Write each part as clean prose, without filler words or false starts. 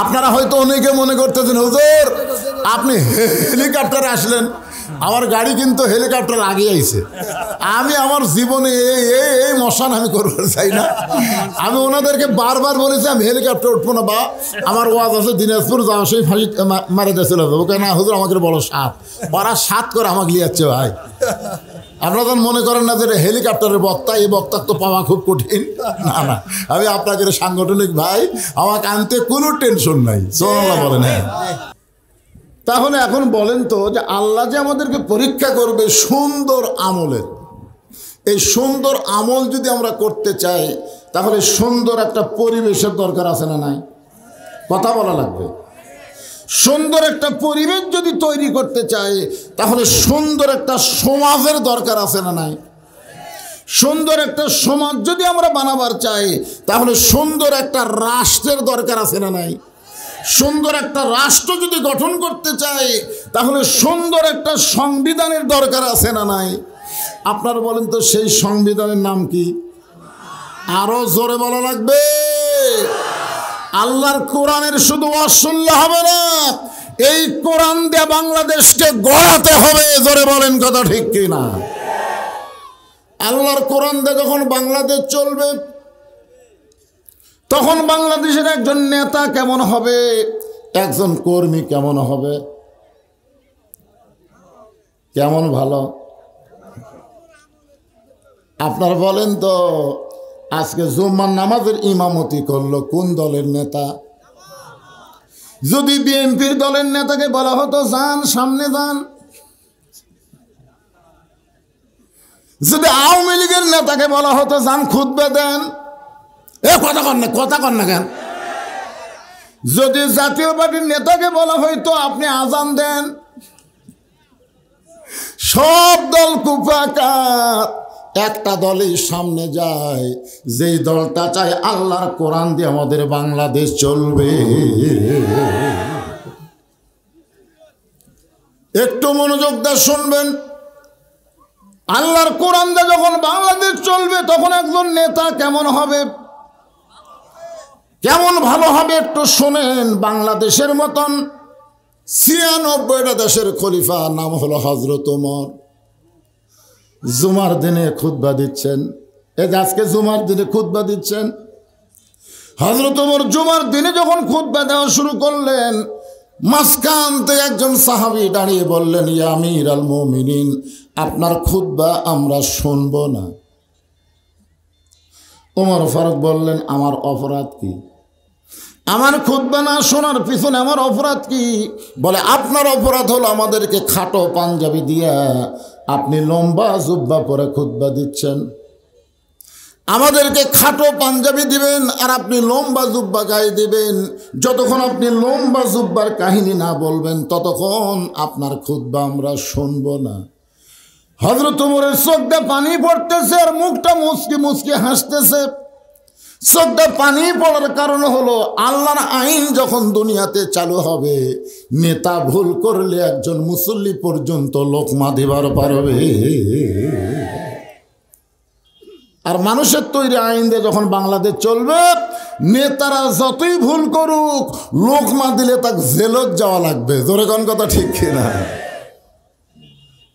আপনারা হয়তো অনেকে মনে করতেছেন হুজুর আপনি হেলিকপ্টারে আসলেন, আমার গাড়ি কিন্তু হেলিকপ্টার আগে আইছে। আমি আমার জীবনে এই মশান আমি করবার চাই না। আমি ওনাদেরকে বারবার বলেছি আমি হেলিকপ্টার উঠবো না, বা আমার ওয়াজ আছে দিনাজপুর যাওয়া সেই ফাঁসি মারে দিয়েছিল, ওকে না হুজুর আমাকে বলো সাত, ওরা সাত করে আমাকে লিয়াচ্ছে ভাই। আপনারা তো মনে করেন না যে হেলিকপ্টারের বক্তা, এই বক্তা তো পাওয়া খুব কঠিন। না না, আমি আপনাকে সাংগঠনিক ভাই, আমাকে আনতে কোনো টেনশন নাই। সুবহানাল্লাহ বলেন। হ্যাঁ, তাহলে এখন বলেন তো যে আল্লাহ যে আমাদেরকে পরীক্ষা করবে সুন্দর আমলের, এই সুন্দর আমল যদি আমরা করতে চাই তাহলে সুন্দর একটা পরিবেশের দরকার আছে না নাই? কথা বলা লাগবে। সুন্দর একটা পরিবেশ যদি তৈরি করতে চাই তাহলে সুন্দর একটা সমাজের দরকার আছে না নাই? সুন্দর একটা সমাজ যদি আমরা বানাবার চাই তাহলে সুন্দর একটা রাষ্ট্রের দরকার আছে না নাই? সুন্দর একটা রাষ্ট্র যদি গঠন করতে চাই তাহলে সুন্দর একটা সংবিধানের দরকার আছে না নাই? আপনারা বলেন তো সেই সংবিধানের নাম কি? আরো জোরে বলা লাগবে। আল্লাহর কোরআনের শুধু ওয়াজ শুনলে হবে না, এই কোরআন দিয়ে বাংলাদেশকে গড়াতে হবে। জোরে বলেন কথা ঠিক কি না? আল্লাহর কোরআন দিয়ে যখন বাংলাদেশ চলবে তখন বাংলাদেশের একজন নেতা কেমন হবে, একজন কর্মী কেমন হবে? কেমন ভালো? আপনারা বলেন তো আজকে জুম্মার নামাজের ইমামতি করলো কোন দলের নেতা? যদি বিএনপির দলের নেতাকে বলা হতো যান সামনে যান, যদি আওয়ামী লীগের নেতাকে বলা হতো যান খুতবা দেন, কথা কন না কেন? যদি জাতীয় পার্টির নেতাকে বলা হইতো আপনি আজান দেন, সব দল কুপাকার, একটা দলই সামনে যায়, যেই দলটা চায় আল্লাহর কোরআন দিয়ে আমাদের বাংলাদেশ চলবে। একটু মনোযোগ দিয়ে শুনবেন, আল্লাহর কোরআন দিয়ে যখন বাংলাদেশ চলবে তখন একজন নেতা কেমন হবে, কেমন ভালো হবে একটু শোনেন। বাংলাদেশের মতন 96টা দেশের খলিফা, নাম হলো হযরত ওমর, জুমার দিনে খুতবা দিচ্ছেন। এই যে আজকে জুমার দিনে খুতবা দিচ্ছেন, হযরত ওমর জুমার দিনে যখন খুতবা দেওয়া শুরু করলেন, মাঝখান থেকে একজন সাহাবী দাঁড়িয়ে বললেন, ইয়া আমির আল মুমিনিন, আপনার খুতবা আমরা শুনবো না। ওমর ফারুক বললেন, আমার অপরাধ কি? আমার খুতবা না শোনার পিছনে আমার অপরাধ কি? বলে, আপনার অপরাধ হলো আমাদেরকে খাটো পাঞ্জাবি দিয়া আপনি লম্বা জুব্বা পরে খুতবা দিচ্ছেন। আমাদেরকে খাটো পাঞ্জাবি দিবেন আর আপনি লম্বা জুব্বা গায়ে দিবেন। যতক্ষণ আপনি লম্বা জুব্বার কাহিনী না বলবেন ততক্ষণ আপনার খুতবা আমরা শুনবো না। হযরত ওমরের চোখটা পানি পড়তেছে আর মুখটা মুচকি মুচকি হাসতেছে। চোখটা পানি পড়ার কারণ হলো আল্লাহর আইন যখন দুনিয়াতে চালু হবে, নেতা ভুল করলে একজন মুসল্লি পর্যন্ত লোকমা দিবার পারবে। আর মানুষের তৈরি আইন দিয়ে যখন বাংলাদেশ চলবে, নেতারা যতই ভুল করুক লোকমা দিলে তাকে জেলত যাওয়া লাগবে। জোরে কোন কথা ঠিক কিনা?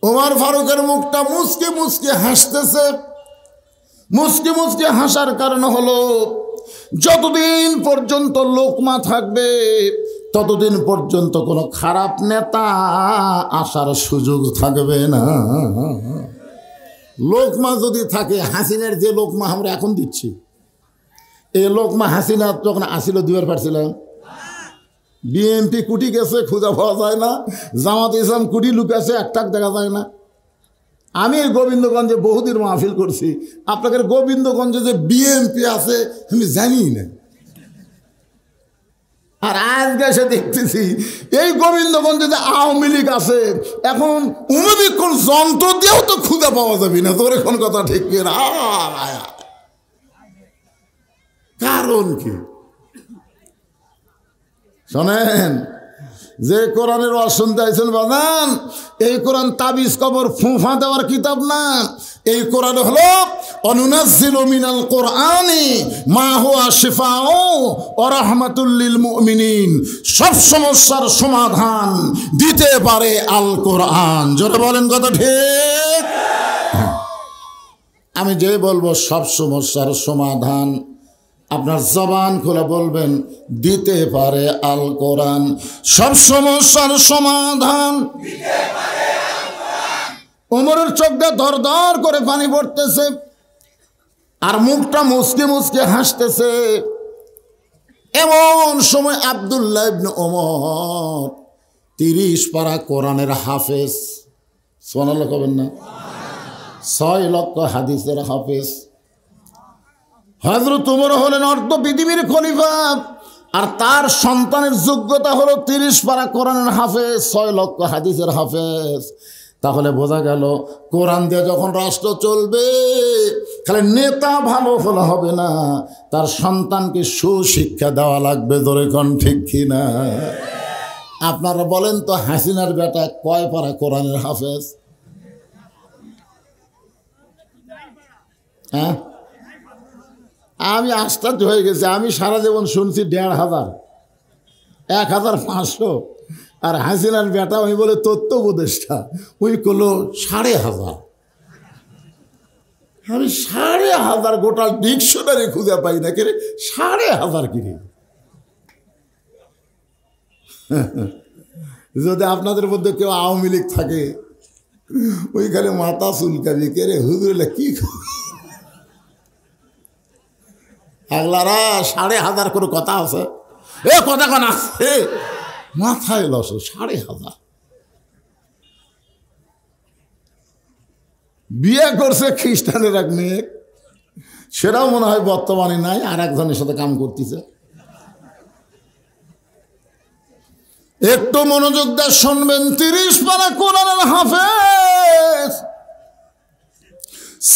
ওমর ফারুকের মুখটা মুচকি মুচকি হাসতেছে। মুচকি মুচকি হাসার কারণ হলো যতদিন পর্যন্ত লোকমা থাকবে ততদিন পর্যন্ত কোনো খারাপ নেতা আসার সুযোগ থাকবে না। লোকমা যদি থাকে, হাসিনার যে লোকমা আমরা এখন দিচ্ছি, এই লোকমা হাসিনা যখন আসিল দুবার পারছিলাম। বিএনপি কুটি গেছে, খুঁজে পাওয়া যায় না। জামাত ইসলাম কুটি লুকাছে, একটাক দেখা যায় না। আমি গোবিন্দগঞ্জে বহুদিন মাহফিল করছি, আপনাদের গোবিন্দগঞ্জে যে বিএনপি আছে আমি জানি না। আর আজকে এসে দেখতেছি এই গোবিন্দগঞ্জে যে আওয়ামী লীগ আছে, এখন অনুবীক্ষণ যন্ত্র দিয়েও তো খুঁজে পাওয়া যাবে না। তোর এখন কথা ঠিক না। কারণ কি শোনেন, যে কোরআনের ওয়াজ শুনতে আইছেন বাজান, এই কোরআন তাবিজ কবর ফুঁফা দেওয়ার কিতাব না। এই কোরআন হলো অনুনাজ্জিলু মিনাল কোরআনি মা হুয়া শিফাউ ওয়া রাহমাতুল লিল মুমিনিন। সব সমস্যার সমাধান দিতে পারে আল কোরআন। জোরে বলেন কথা ঠিক? আমি যে বলবো সব সমস্যার সমাধান, আপনার জবান খুলে বলবেন দিতে পারে আল কোরআন। সব সমস্যার সমাধান দিতে পারে আল কোরআন। ওমরের চোখটা দরদর করে পানি পড়তেছে আর মুখটা মুচকে মুচকে হাসতেছে। এমন সময় আব্দুল্লাহ ইবনে ওমর 30 পারা কোরআনের হাফেজ, সুবহানাল্লাহ কবেন না, 6 লক্ষ হাদিসের হাফেজ। হযরত ওমর হলেন অর্ধ পৃথিবীর খলিফা, আর তার সন্তানের যোগ্যতা হলো 30 পারা কোরআনের হাফেজ, 6 লক্ষ হাদিসের হাফেজ। তাহলে বোঝা গেল কোরআন দিয়ে যখন রাষ্ট্র চলবে, খালি নেতা ভালো হলে হবে না, তার সন্তানকে সুশিক্ষা দেওয়া লাগবে। ধরে কোন ঠিক কিনা? আপনারা বলেন তো, হাসিনার বেটা কয় পারা কোরআনের হাফেজ? হ্যাঁ, আমি আশ্চর্য হয়ে গেছি। আমি সারা জীবন শুনছি 1,500, 1,500, আর হাসিনার বেটা ওই বলে তথ্য উপদেষ্টা, ওই করলো 1,500। আমি 1,500 গোটা ডিকশনারি খুঁজে পাই না, কে 1,500 কিনে। যদি আপনাদের মধ্যে কেউ আওয়ামী লীগ থাকে, ওইখানে মাথা চুলকাবি, কে রে হুজুরলা কি আগলারা 1,500 করে কথা আছে, এ কথা কোন আছে, মাথায় লস। 1,500 বিয়ে করছে খ্রিস্টানের এক মেয়ে, সেটাও মনে হয় বর্তমানে নাই, আর একজনের সাথে কাম করতেছে। একটু মনোযোগ দিয়ে শুনবেন। 30 পারা কোরআনের হাফেজ,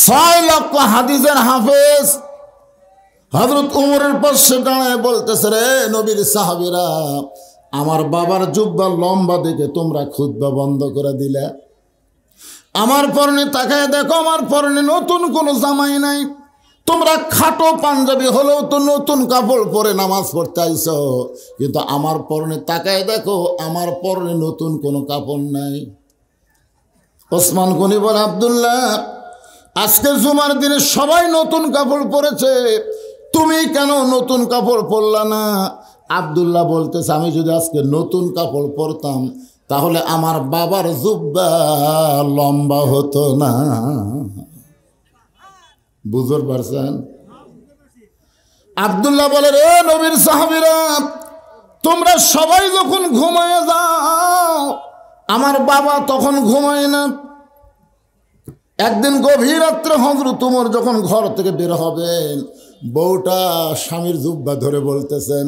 6 লক্ষ হাদিসের হাফেজ। হযরত ওমরের পাশে দাঁড়ায় বলতেছে, রে নবীর সাহাবীরা, আমার বাবার জুব্বা লম্বা দেখে তোমরা খুতবা বন্ধ করে দিলে। আমার পরনে তাকায় দেখো, আমার পরনে নতুন কোনো জামাই নাই। তোমরা খাটো পাঞ্জাবি হলেও তো নতুন কাপড় পরে নামাজ পড়তে আইছো, কিন্তু আমার পরনে তাকায় দেখো, আমার পরনে নতুন কোনো কাপড় নাই। ওসমান গনি বলে, আব্দুল্লাহ, আজকে জুমার দিনে সবাই নতুন কাপড় পরেছে, তুমি কেন নতুন কাপড় পরলা না? আব্দুল্লাহ বলতেছে, আমি যদি আজকে নতুন কাপড় পরতাম তাহলে আমার বাবার জুব্বা লম্বা হতো না। বুঝতে পারছেন? আব্দুল্লাহ বলে, রে নবীর সাহাবীরা, তোমরা সবাই যখন ঘুমায় যাও, আমার বাবা তখন ঘুমায় না। একদিন গভীর রাত্রে হযরত ওমর যখন ঘর থেকে বের হবেন, বউটা স্বামীর জুব্বা ধরে বলতেছেন,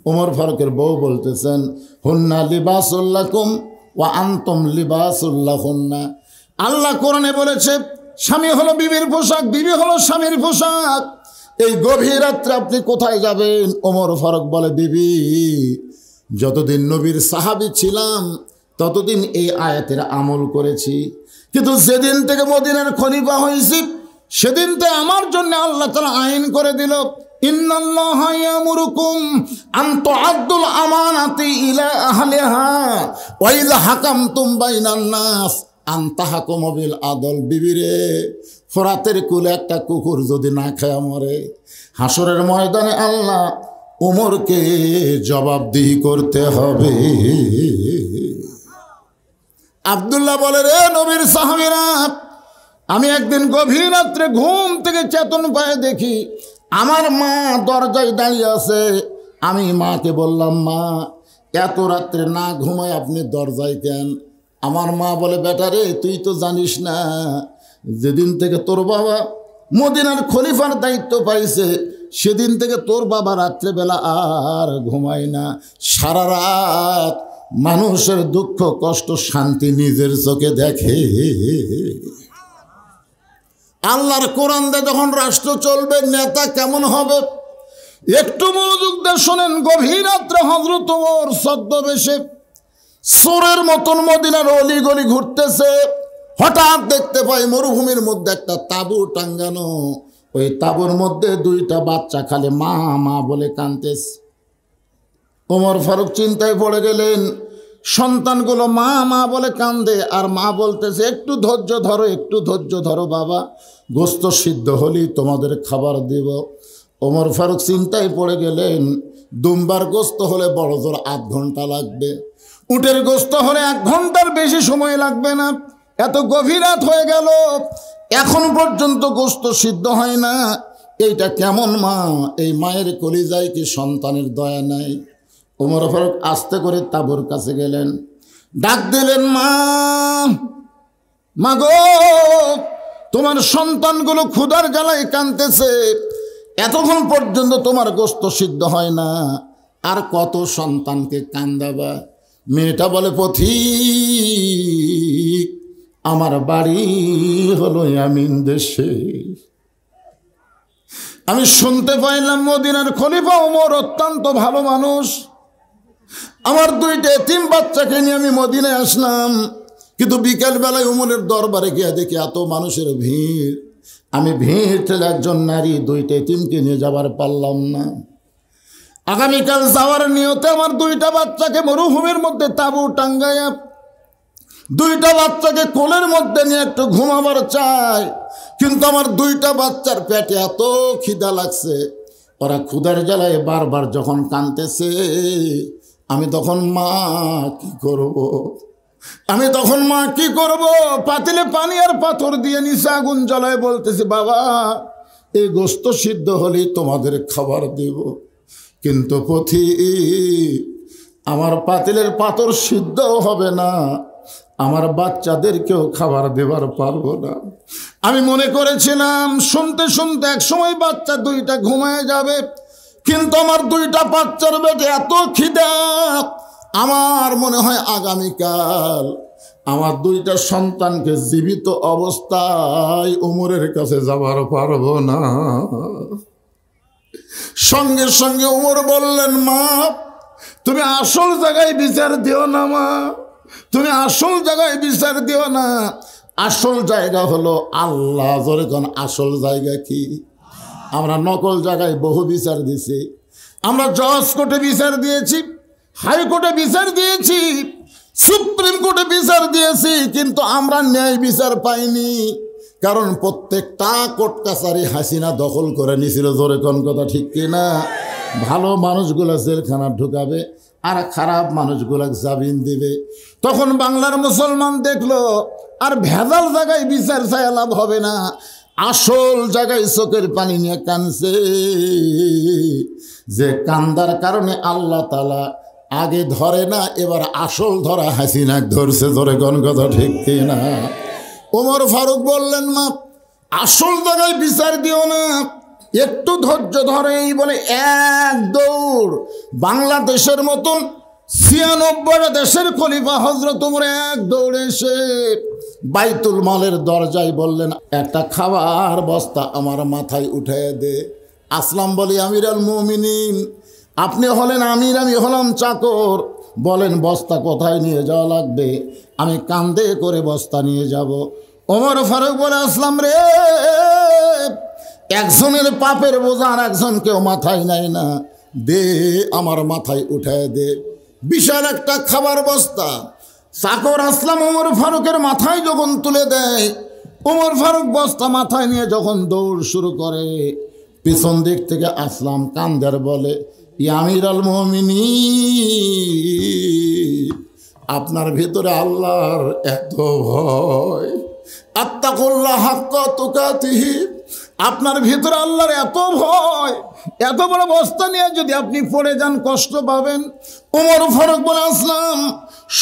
ওমর ফারুকের বউ বলতেছেন, হুন্না লিবাসুল লাকুম ওয়া আনতুম লিবাসুল লাহুন্না। আল্লাহ কোরআনে বলেছে, স্বামী হলো বিবির পোশাক, বিবি হলো স্বামীর পোশাক। এই গভীর রাত্রে আপনি কোথায় যাবেন? ওমর ফারুক বলে, বিবি, যতদিন নবীর সাহাবী ছিলাম ততদিন এই আয়াতের আমল করেছি, কিন্তু যেদিন থেকে মদিনার খলিফা হয়েছি সেদিন থেকে আমার জন্য আল্লাহ তাআলা আইন করে দিল, ইন্নাল্লাহা ইয়ামুরুকুম আন তুআদ্দুল আমানাতি ইলা আহলিহা ওয়া ইযা হাকামতুম বাইনান নাস আন তাহকুমু বিল আদল। বিবিরে, ফোরাতের কুলে একটা কুকুর যদি না খায় মরে, হাসরের ময়দানে আল্লাহ ওমরকে জবাবদিহি করতে হবে। আব্দুল্লাহ বলে, রে নবীর সাহাবীরা, আমি একদিন গভীর রাত্রে ঘুম থেকে চেতন পায়ে দেখি আমার মা দরজায় দাঁড়িয়ে আছে। আমি মাকে বললাম, মা, এত রাত্রে না ঘুমায় আপনি দরজায় কেন? আমার মা বলে, বেটা রে, তুই তো জানিস না, যেদিন থেকে তোর বাবা মদিনার খলিফার দায়িত্ব পাইছে সেদিন থেকে তোর বাবা রাত্রেবেলা আর ঘুমায় না, সারা রাত মানুষের দুঃখ কষ্ট শান্তি নিজের চোখে দেখে। আল্লাহর কোরআন দিয়ে যখন রাষ্ট্র চলবে, নেতা কেমন হবে একটু মনোযোগ দিয়ে শোনেন। গভীর রাত্রে হযরত ওমর ছদ্মবেশে চোরের মতন মদিনার অলি গলি ঘুরতেছে। হঠাৎ দেখতে পাই মরুভূমির মধ্যে একটা তাঁবু টাঙ্গানো। ওই তাঁবুর মধ্যে দুইটা বাচ্চা খালি মা মা বলে কাঁদতেছে। ওমর ফারুক চিন্তায় পড়ে গেলেন। সন্তানগুলো মা মা বলে কান্দে, আর মা বলতেছে একটু ধৈর্য ধরো, একটু ধৈর্য ধরো বাবা, গোস্ত সিদ্ধ হলেই তোমাদের খাবার দেব। ওমর ফারুক চিন্তায় পড়ে গেলেন, দুম্বার গোস্ত হলে বড় জোর 8 ঘন্টা লাগবে, উটের গোস্ত হলে 1 ঘন্টার বেশি সময় লাগবে না। এত গভীর রাত হয়ে গেল, এখন পর্যন্ত গোস্ত সিদ্ধ হয় না। এইটা কেমন মা? এই মায়ের কলিজায় কি সন্তানের দয়া নাই? ওমর ফারুক আস্তে করে তাঁবুর কাছে গেলেন, ডাক দিলেন, মা মা গো, তোমার সন্তানগুলো ক্ষুধার জ্বালায় কাঁদতেছে, এতক্ষণ পর্যন্ত তোমার গোস্ত সিদ্ধ হয় না, আর কত সন্তানকে কান্দাবা? মেয়েটা বলে, পথিক, আমার বাড়ি হলো ইয়ামিন দেশে। আমি শুনতে পাইলাম মদিনার খলিফা ওমর অত্যন্ত ভালো মানুষ। আমার 2টা এতিম বাচ্চাকে নিয়ে আমি মদিনায় আসলাম, কিন্তু বিকেলবেলায় ওমরের দরবারে গিয়ে দেখি এত মানুষের ভিড়। আমি ভিড় ঠেলে একজন নারী 2টা এতিমকে নিয়ে যাবার পারলাম না। আগামীকাল যাওয়ার নিয়তে আমার 2টা বাচ্চাকে মরুভূমির মধ্যে তাঁবু টাঙ্গাইয়া 2টা বাচ্চাকে কোলের মধ্যে নিয়ে একটু ঘুমাবার চাই, কিন্তু আমার 2টা বাচ্চার পেটে এত খিদা লাগছে, ওরা ক্ষুধার জ্বালায় বারবার যখন কাঁদতেছে, আমি তখন মা কি করব? আমি তখন মা কি করব? পাতিলে পানি আর পাথর দিয়ে নিচে আগুন জ্বালায় বলতেছি, বাবা এই গোস্ত সিদ্ধ হলেই তোমাদের খাবার দেব, কিন্তু পথিক, আমার পাতিলের পাথর সিদ্ধও হবে না, আমার বাচ্চাদেরকেও খাবার দেবার পারবো না। আমি মনে করেছিলাম শুনতে শুনতে এক সময় বাচ্চা 2টা ঘুমায় যাবে, কিন্তু আমার 2টা বাচ্চার পেটে এত খিদা, আমার মনে হয় আগামীকাল আমার 2টা সন্তানকে জীবিত অবস্থায় ওমরের কাছে যাবার পারবো না। সঙ্গে সঙ্গে ওমর বললেন, মা তুমি আসল জায়গায় বিচার দিও না, মা তুমি আসল জায়গায় বিচার দিও না, আসল জায়গা হলো আল্লাহ। জোরে কোন আসল জায়গা কি? আমরা নকল জায়গায় বহু বিচার দিছি। আমরা জজ কোর্টে বিচার দিয়েছি, হাইকোর্টে বিচার দিয়েছি, সুপ্রিম কোর্টে বিচার দিয়েছি, কিন্তু আমরা ন্যায় বিচার পাইনি, কারণ প্রত্যেকটা কোর্ট কাছারি হাসিনা দখল করে নিয়েছিল। জোরে কোন কথা ঠিক কিনা? ভালো মানুষগুলা জেলখানা ঢুকাবে আর খারাপ মানুষগুলা জামিন দিবে। তখন বাংলার মুসলমান দেখলো আর ভেজাল জায়গায় বিচার চাই লাভ হবে না, আসল জায়গায় চোখের পানি নিয়ে কানছে, যে কান্দার কারণে আল্লাহ তাআলা আগে ধরে না, এবার আসল ধরা হাসিনা ধরছে। ধরে কোন কথা ঠিক কিনা? ওমর ফারুক বললেন, মা আসল জায়গায় বিচার দিও না, একটু ধৈর্য ধরে। এই বলে এক দৌড় বাংলাদেশের মতন 96টা দেশের খলিফা হযরত ওমর এক দৌড়ে এসে বাইতুল মালের দরজায় বললেন, একটা খাবার বস্তা আমার মাথায় উঠিয়ে দে। আসলাম বলি, আমির আল মুমিনিন, আপনি হলেন আমির, আমি হলাম চাকর, বলেন বস্তা কোথায় নিয়ে যাওয়া লাগবে? আমি কান্দে করে বস্তা নিয়ে যাব। ওমর ফারুক বলে, আসলাম রে, একজনের পাপের বোঝা আর একজন কেউ মাথায় নেয় না, দে আমার মাথায় উঠায় দে। বিশাল একটা খাবার বস্তা চাকর আসলাম ওমর ফারুকের মাথায় যখন তুলে দেয়, ওমর ফারুক বস্তা মাথায় নিয়ে যখন দৌড় শুরু করে, পিছন দিক থেকে আসলাম কান্দার বলে, ইয়া আমির আল মুমিনিন, আপনার ভিতরে আল্লাহর এত ভয়, আত্তাকুল্লাহ হাক্কা তুকাতিহি, আপনার ভিতরে আল্লাহর এত ভয়, এত বড় বস্তা নিয়ে যদি আপনি পড়ে যান কষ্ট পাবেন। ওমর ফারুক বলে, আসলাম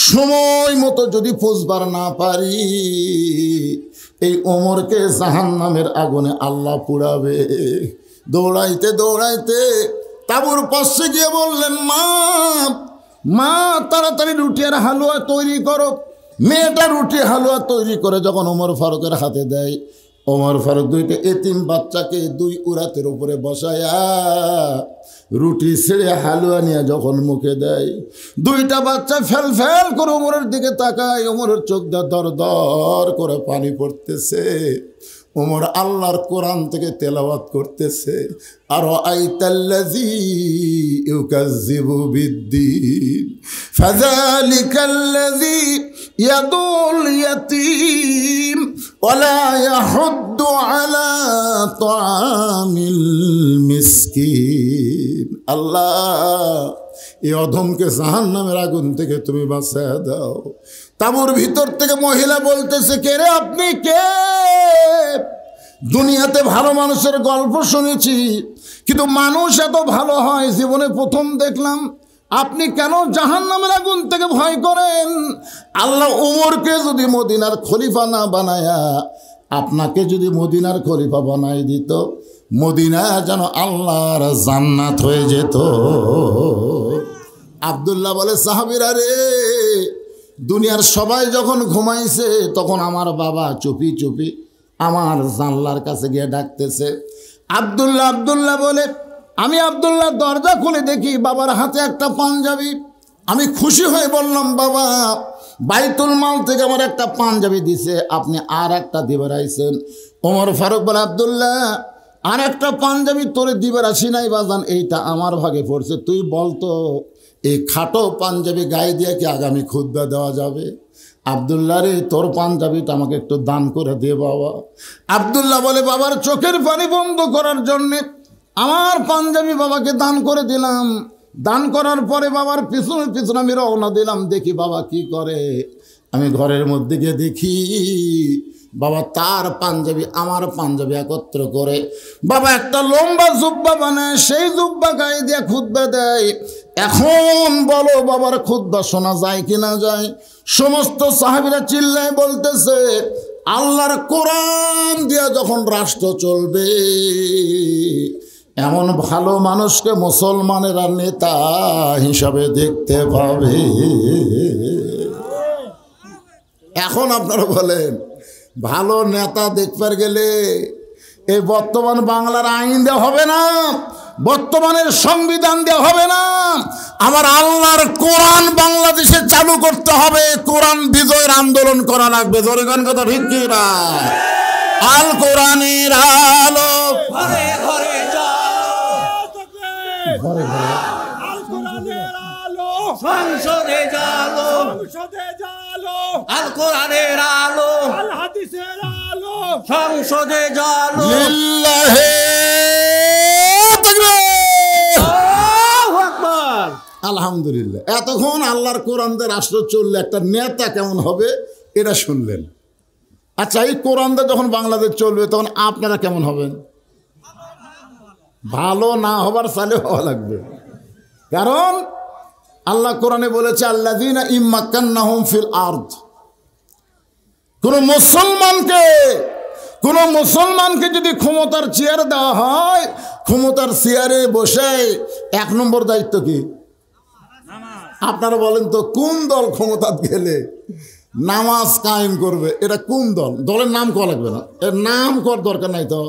সময় মতো যদি পৌঁছবার না পারি, এই ওমরকে জাহান্নামের আগুনে আল্লাহ পুড়াবে। দৌড়াইতে দৌড়াইতে তাঁবুর পাশে গিয়ে বললেন, মা মা তাড়াতাড়ি রুটি আর হালুয়া তৈরি করো। মেয়েটা রুটি হালুয়া তৈরি করে যখন ওমর ফারুকের হাতে দেয়, ওমর ফারুক দুইটা এতিম বাচ্চাকে দুই উরাতের উপরে বসায়া রুটি ছেড়ে হালুয়া নিয়ে যখন মুখে দেয়, দুইটা বাচ্চা ফেল ফেল করে ওমরের দিকে তাকায়। ওমরের চোখ দিয়ে দর দর করে পানি পড়তেছে। ওমর আল্লাহর কোরআন থেকে তেলাওয়াত করতেছে, আর আইতাল্লাযী ইউকাযযিবু বিদ্দীন ফাযালিকাল্লাযী ইয়াদুল ইয়াতীম ওয়ালা ইয়াহুদ্দু আলা তাআমিল মিসকিন। আল্লাহ, এই অধমকে জাহান্নামের আগুন থেকে তুমি বাঁচায়া দাও। তাঁবুর ভিতর থেকে মহিলা বলতেছে, কে রে আপনি, কে? দুনিয়াতে ভালো মানুষের গল্প শুনেছি, কিন্তু মানুষ এত ভালো হয় জীবনে প্রথম দেখলাম। আপনি কেন জাহান্নামের আগুন থেকে ভয় করেন? আল্লাহ ওমরকে যদি মদিনার খলিফা না বানায়া আপনাকে যদি মদিনার খলিফা বানাই দিত, মদিনা যেন আল্লাহর জান্নাত হয়ে যেত। আব্দুল্লাহ বলে, সাহাবীরা রে, দুনিয়ার সবাই যখন ঘুমাইছে তখন আমার বাবা চুপি চুপি আমার জানলার কাছে গিয়ে ডাকতেছে। আব্দুল্লাহ বলে, আমি আব্দুল্লাহ দরজা খুলে দেখি বাবার হাতে একটা পাঞ্জাবি। আমি খুশি হয়ে বললাম, বাবা বাইতুল মাল থেকে আমার একটা পাঞ্জাবি দিছে, আপনি আর একটা দিবার আইছেন। ওমর ফারুক বলে, আব্দুল্লাহ আর একটা পাঞ্জাবি তোরে দিবার আসি নাই বাজান, এইটা আমার ভাগে পড়ছে। তুই বলতো এই খাটো পাঞ্জাবি গায়ে দিয়ে কি আগামী খুতবা দেওয়া যাবে? আব্দুল্লাহ রে, তোর পাঞ্জাবিটা আমাকে একটু দান করে দে বাবা। আব্দুল্লাহ বলে, বাবার চোখের পানি বন্ধ করার জন্যে আমার পাঞ্জাবি বাবাকে দান করে দিলাম। দান করার পরে বাবার পিছনে পিছনে আমি রওনা দিলাম, দেখি বাবা কি করে। আমি ঘরের মধ্যে গিয়ে দেখি বাবা তার পাঞ্জাবি আমার পাঞ্জাবি একত্র করে বাবা একটা লম্বা জুব্বা বানায়, সেই জুব্বা গায়ে দিয়ে খুতবা দেয়। এখন বলো বাবার খুতবা শোনা যায় কি না যায়? সমস্ত সাহাবীরা চিল্লায় বলতেছে, আল্লাহর কোরআন দিয়া যখন রাষ্ট্র চলবে, এমন ভালো মানুষকে মুসলমানেরা নেতা হিসাবে দেখতে পাবে। এখন আপনারা বলেন, ভালো নেতা দেখবার গেলে এই বর্তমান বাংলার আইন দেওয়া হবে না, বর্তমানের সংবিধান দেওয়া হবে না, আমার আল্লাহর কোরআন বাংলাদেশে চালু করতে হবে। কোরআন বিজয়ের আন্দোলন করা লাগবে। জোরে গান কথা ঠিক কি না? আল কোরআনের আলো ঘরে ঘরে ঘরে ঘরে, আল কোরআনের আলো সংসদে জালো, সংসদে জালো, আল কোরআনের আলো, আল হাদিসের আলো সংসদে জালো। লিল্লাহি তাকবীর, আল্লাহু আকবার। আলহামদুলিল্লাহ, এতক্ষণ আল্লাহর কোরআন দিয়ে রাষ্ট্র চললে একটা নেতা কেমন হবে এটা শুনলেন। আচ্ছা, এই কোরআন দিয়ে যখন বাংলাদেশ চলবে তখন আপনারা কেমন হবেন? ভালো না হবার চালে হওয়া লাগবে। কারণ আল্লাহ কোরআনে বলেছে, আল্লাযীনা ইম্মাক্কান্নাহুম ফিল আরদ। কোন মুসলমানকে যদি ক্ষমতার চেয়ার দেওয়া হয়, ক্ষমতার চেয়ারে বসে এক নম্বর দায়িত্ব কি? আপনারা বলেন তো, কোন দল ক্ষমতা গেলে নামাজ কায়েম করবে? এটা কোন দল? দলের নাম করা লাগবে না, এর নাম কর দরকার নাই তো।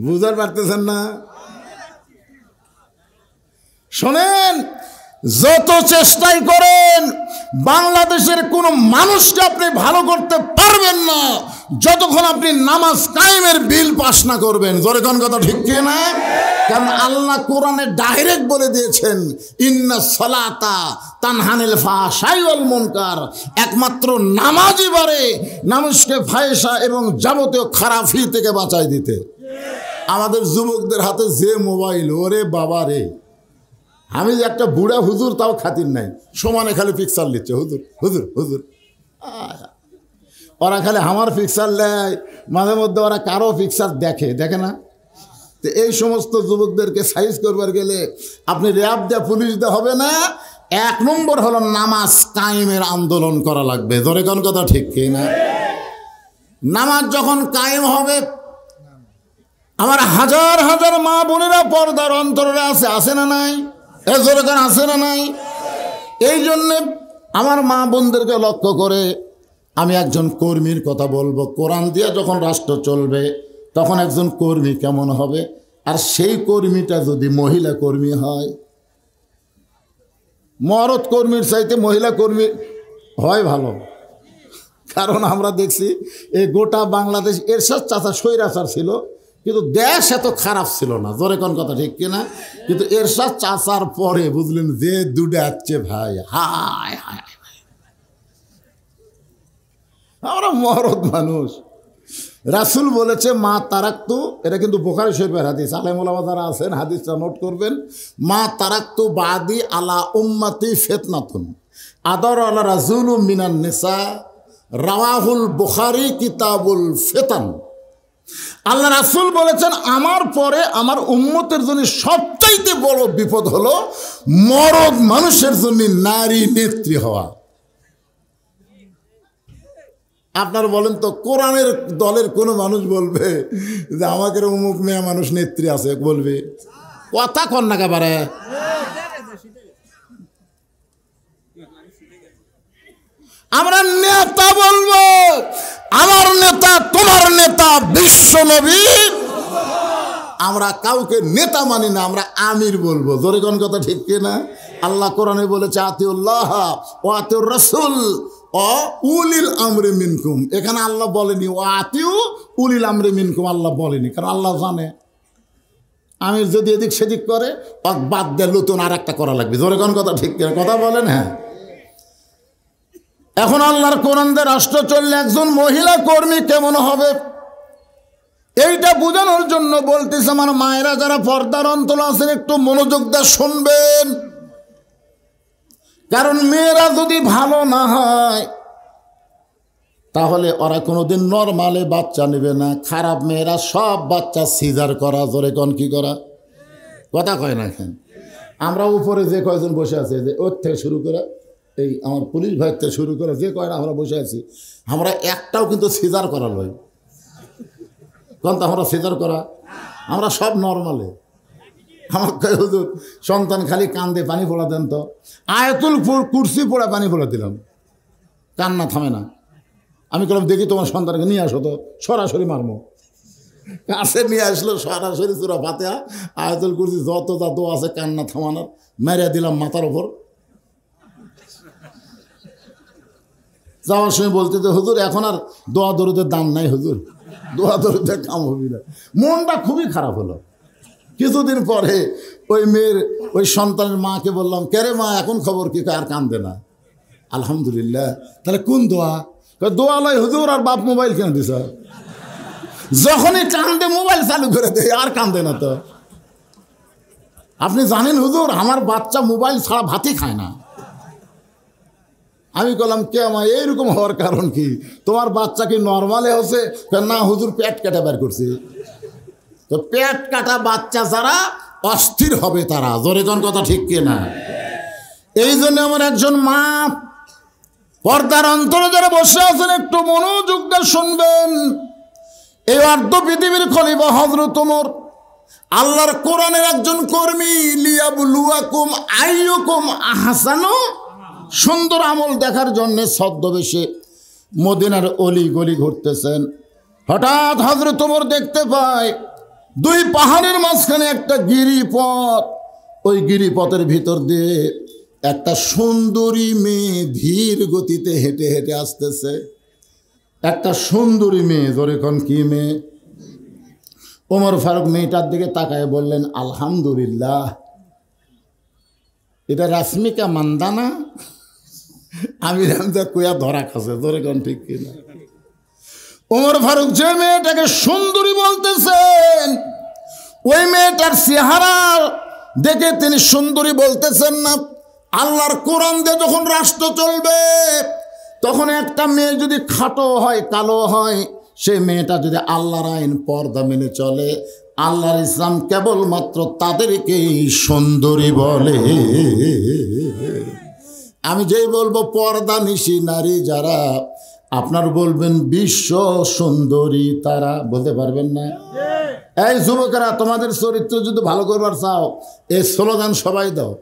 বুঝতে পারতেছেন না? শোনেন, যত চেষ্টাই করেন বাংলাদেশের কোনো মানুষকে আপনি ভালো করতে পারবেন না যতক্ষণ আপনি নামাজ কায়েমের বিল পাস না করবেন। জোরে কোন কথা ঠিক কি না? কারণ আল্লাহ কোরআনে ডাইরেক্ট বলে দিয়েছেন, ইন্না সালাতা তানহানিল ফাহশাই ওয়াল মুনকার। একমাত্র নামাজই পারে মানুষকে ফাহিশা এবং যাবতীয় খারাপি থেকে বাঁচাই দিতে। আমাদের যুবকদের হাতে যে মোবাইল, ওরে বাবা রে, আমি যে একটা বুড়া হুজুর তাও খাতির নাই, সমানে খালি পিকচার নিচ্ছে, হুজুর হুজুর হুজুর। ওরা খালি আমার পিকচার নেয়, মাঝে মধ্যে ওরা কারো পিকচার দেখে না। তো এই সমস্ত যুবকদেরকে সাইজ করবার গেলে আপনি র্যাব দেয়া পুলিশ দেওয়া হবে না, এক নম্বর হলো নামাজ কায়েমের আন্দোলন করা লাগবে। ধরে কোন কথা ঠিক কি না? নামাজ যখন কায়েম হবে, আমার হাজার হাজার মা বোনেরা পর্দার অন্তরে আছে না নাই? জোরে আছে না নাই? এই জন্যে আমার মা বোনদেরকে লক্ষ্য করে আমি একজন কর্মীর কথা বলবো। কোরআন দিয়ে যখন রাষ্ট্র চলবে তখন একজন কর্মী কেমন হবে, আর সেই কর্মীটা যদি মহিলা কর্মী হয়, মরদ কর্মীর চাইতে মহিলা কর্মী হয় ভালো। কারণ আমরা দেখছি এই গোটা বাংলাদেশ এরশাদ চাচা স্বৈরাচার ছিল, কিন্তু দেশ এত খারাপ ছিল না, জোরে কোন কথা ঠিক কিনা? কিন্তু এরশাদ চাচার পরে বুঝলেন যে দুটা আসছে ভাই, হায় হায়, আমরা মরদ মানুষ। রাসূল বলেছে মা তারাক্তু, এটা কিন্তু বুখারী শরীফের হাদিস, আলেম ওলামা যারা আছেন হাদিসটা নোট করবেন। মা তারাক্তু বাদি আলা উম্মতি ফিতনাতুন আদর আলা রাজুলু মিনান নিসা, রাওয়াহুল বুখারী কিতাবুল ফিতান। আল্লাহ রাসূল বলেছেন আমার পরে আমার উম্মতের জন্য সবচাইতে বড় বিপদ হলো মরদ মানুষের জন্য নারী নেত্রী হওয়া। আপনারা বলেন তো, কোরআনের দলের কোনো মানুষ বলবে যে আমাদের অমুক মেয়ে মানুষ নেত্রী আছে? বলবে? কথা কন না একেবারে। আমরা নেতা বলবো, আমার নেতা তোমার নেতা বিশ্ব নবী। আমরা কাউকে নেতা মানি না, আমরা আমির বলবো। জোরে কোন কথা ঠিক কিনা? আল্লাহ কোরআনে বলেছে আতিউল্লাহ ওয়া আতিউর রাসূল ও উলিল আমরি মিনকুম। এখানে আল্লাহ বলেনি ও আতিউ উলিল আমরি মিনকুম, আল্লাহ বলেনি, কারণ আল্লাহ জানে আমির যদি এদিক সেদিক করে বাদ দিয়ে নতুন আর একটা করা লাগবে। জোরে কোন কথা ঠিক কিনা? কথা বলেন। হ্যাঁ, এখন আল্লাহর কোরআন দিয়ে রাষ্ট্র চললে একজন মহিলা কর্মী কেমন হবে এইটা বোঝানোর জন্য বলতেছে আমার মায়েরা যারা পর্দার অন্তর আছেন একটু মনোযোগ দিয়ে শুনবেন। কারণ মেয়েরা যদি ভালো না হয় তাহলে ওরা কোনোদিন নর্মালে বাচ্চা নেবে না। খারাপ মেয়েরা সব বাচ্চা সিজার করা। জোরে কোন কি করা? কথা কয় না। এখন আমরা উপরে যে কয়জন বসে আছে, যে ওর থেকে শুরু করে এই আমার পুলিশ ভাইয়ের থেকে শুরু করে যে কয়টা আমরা বসে আছি, আমরা একটাও কিন্তু সিজার করা লই। কোন তো আমরা সিজার করা, আমরা সব নর্মালে। আমার কয় হুজুর সন্তান খালি কান্দে, পানি পড়া দেন তো। আয়াতুল কুরসি পড়ে পানি পড়া দিলাম, কান্না থামে না। আমি বললাম দেখি তোমার সন্তানকে নিয়ে আসো তো, সরাসরি মারমো। কাছে নিয়ে আসলো সরাসরি সূরা ফাতিহা আয়াতুল কুরসি যত যা দোয়া আছে কান্না থামানোর, মেরে দিলাম মাথার ওপর। যাওয়ার সময় বলতে তো হুজুর এখন আর দোয়া দরুদের দাম নাই হুজুর, দোয়া দরুদের কাম হবি না। মনটা খুবই খারাপ হলো। কিছুদিন পরে ওই মেয়ের ওই সন্তানের মাকে বললাম, কেরে মা এখন খবর কি? আর কান্দে না। আলহামদুলিল্লাহ। তাহলে কোন দোয়া? দোয়া লয় হুজুর, আর বাপ মোবাইল কেন দিস? যখনই কান্দে মোবাইল চালু করে দেয়, আর কান্দে না তো। আপনি জানেন হুজুর আমার বাচ্চা মোবাইল ছাড়া ভাতই খায় না। আমি বললাম কে মা এইরকম হওয়ার কারণ কি? তোমার বাচ্চা কি নর্মালে হচ্ছে? না হুজুর পেট কাটা বের করছে। তো পেট কাটা বাচ্চা যারা অস্থির হবে তারা। জোরে কোন কথা ঠিক কিনা? এই জন্য আমার একজন মা পর্দার অন্তরে যারা বসে আছেন একটু মনোযোগ দিয়ে শুনবেন। এই অর্ধ পৃথিবীর খলিফা হযরত ওমর আল্লাহর কোরআনের একজন কর্মী। লিয়াবলুয়াকুম আইয়ুকুম আহসানু, সুন্দর আমল দেখার জন্য ছদ্মবেশে মদিনার অলি গলি ঘুরতেছেন। হঠাৎ হযরত ওমর দেখতে পায় দুই পাহাড়ের মাঝখানে একটা গিরিপথ। ওই গিরিপথের ভিতর দিয়ে একটা সুন্দরী মেয়ে ধীর গতিতে হেঁটে হেঁটে আসতেছে। একটা সুন্দরী মেয়ে। জোরে কোন কি মেয়ে? ওমর ফারুক মেয়েটার দিকে তাকায় বললেন আলহামদুলিল্লাহ, এটা রাশ্মিকা মান্দানা। আমি রামজা কুয়া ধরা খাসে। জোরে কোন ঠিক কিনা? ওমর ফারুক যে মেয়েটাকে সুন্দরী বলতেছেন ওই মেয়েটার চেহারা দেখে তিনি সুন্দরী বলতেছেন না। আল্লাহর কোরআন দিয়ে যখন রাষ্ট্র চলবে তখন একটা মেয়ে যদি খাটো হয়, কালো হয়, সেই মেয়েটা যদি আল্লাহর আইন পর্দা মেনে চলে, আল্লাহর ইসলাম কেবলমাত্র তাদেরকেই সুন্দরী বলে। আমি যেই বলবো পর্দা নিশি নারী যারা, আপনার বলবেন বিশ্ব সুন্দরী তারা, বলতে পারবেন না? এই যুবকেরা তোমাদের চরিত্র যদি ভালো করবার চাও এই স্লোগান সবাই দাও,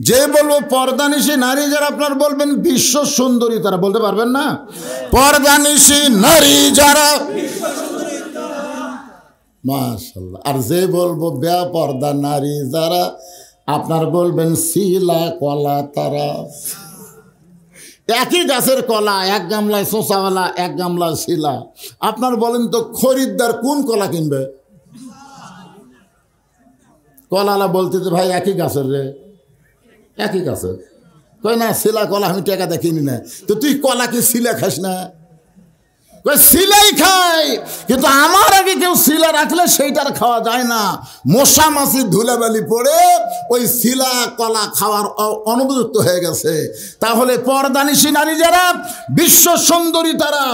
যে বলবো পর্দানিশী নারী যারা, আপনার বলবেন বিশ্ব সুন্দরী তারা, বলতে পারবেন না? পর্দানিশী নারী যারা, মাশাআল্লাহ। আর যে বলবো বেপর্দা নারী যারা, আপনার বলবেন শিলা কলা তারা। একই গাছের কলা, এক গামলায় শোষাওয়ালা, এক গামলায় শিলা। আপনার বলেন তো খরিদ্দার কোন কলা কিনবে? কলালা বলতে যে ভাই একই গাছের রে, একই গাছের। কই না শিলা কলা আমি টাকা দেখিনি না। তো তুই কলা কি শিলা খাস না? কই শিলাই খাই, কিন্তু আমার আগে কেউ শিলা রাখলে সেইটার খাওয়া যায় না। মশা মাছি ধুলাবালি পড়ে ওই শিলা কলা খাওয়ার অনুপযুক্ত হয়ে গেছে। তাহলে পর্দানিশী নারী যারা বিশ্ব সুন্দরী তারা,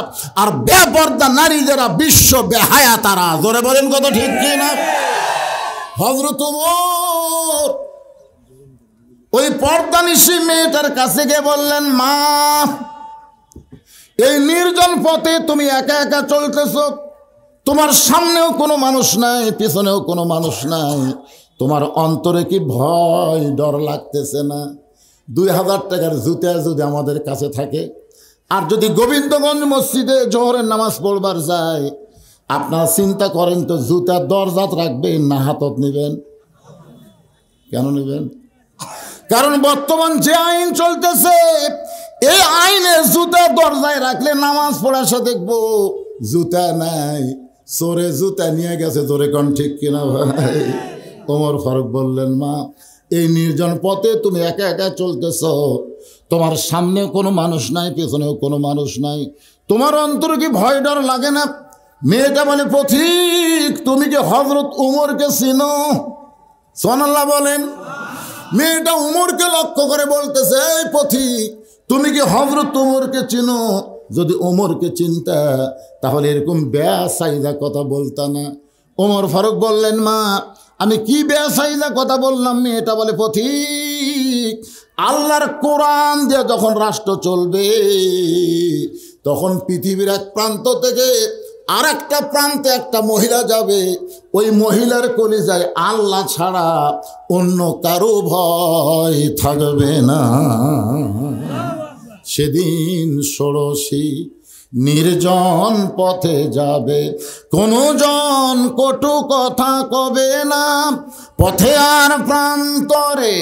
আর বেপর্দা নারী যারা বিশ্ব বেহায়া তারা। জোরে বলেন কত ঠিক কি না? হযরত ওমর ওই পর্দানিশী মেয়েটার কাছে গিয়ে বললেন, মা এই নির্জন পথে তুমি একা একা চলতেছ, তোমার সামনেও কোনো মানুষ নাই, পিছনেও কোনো মানুষ নাই, তোমার অন্তরে কি ভয় ডর লাগতেছে না? 2000 টাকার জুতা যদি আমাদের কাছে থাকে, আর যদি গোবিন্দগঞ্জ মসজিদে জোহরের নামাজ পড়বার যায়, আপনারা চিন্তা করেন তো জুতার দরজাত রাখবেন না হাতত নেবেন? কেন নেবেন? কারণ বর্তমান যে আইন চলতেছে, এই আইনে জুতা দরজায় রাখলে নামাজ পড়াশো দেখবো জুতা নাই, চোরে জুতা নিয়ে গেছে। তোরে কোন ঠিক কিনা ভাই? ওমর ফারুক বললেন, মা এই নির্জন পথে তুমি একা একা চলতেছ, তোমার সামনেও কোনো মানুষ নাই, পেছনেও কোনো মানুষ নাই, তোমার অন্তরে কি ভয় ডর লাগে না? মেয়েটা বলে, পথিক তুমি কি হযরত উমরকে চিনো? সুবহানাল্লাহ বলেন। মেয়েটা উমরকে লক্ষ্য করে বলতেছে, এই পথিক তুমি কি হযরত উমরকে চিনো? যদি উমরকে চিনতা তাহলে এরকম বেয়াসাইদা কথা বলতা না। ওমর ফারুক বললেন, মা আমি কি বেয়াসাইদা কথা বললাম? মেয়েটা বলে, পথিক আল্লাহর কোরআন দিয়ে যখন রাষ্ট্র চলবে, তখন পৃথিবীর এক প্রান্ত থেকে আর একটা প্রান্তে একটা মহিলা যাবে, ওই মহিলার কলিজায় আল্লাহ ছাড়া অন্য কারো ভয় থাকবে না। সেদিন ষোড়শী নির্জন পথে যাবে, কোনো জন কটু কথা কবে না, পথে আর প্রান্তরে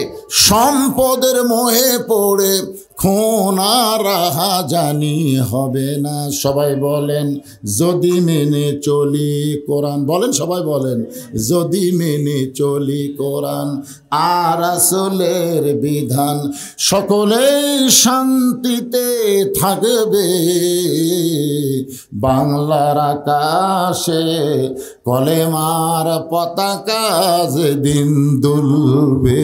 সম্পদের মোহে পড়ে খুন আর রাহাজানি হবে না। সবাই বলেন যদি মেনে চলি কোরআন। বলেন সবাই বলেন, যদি মেনে চলি কোরআন আর রাসূলের বিধান, সকলেই শান্তিতে থাকবে, বাংলার আকাশে কলেমার পতাকা যেদিন দুলবে।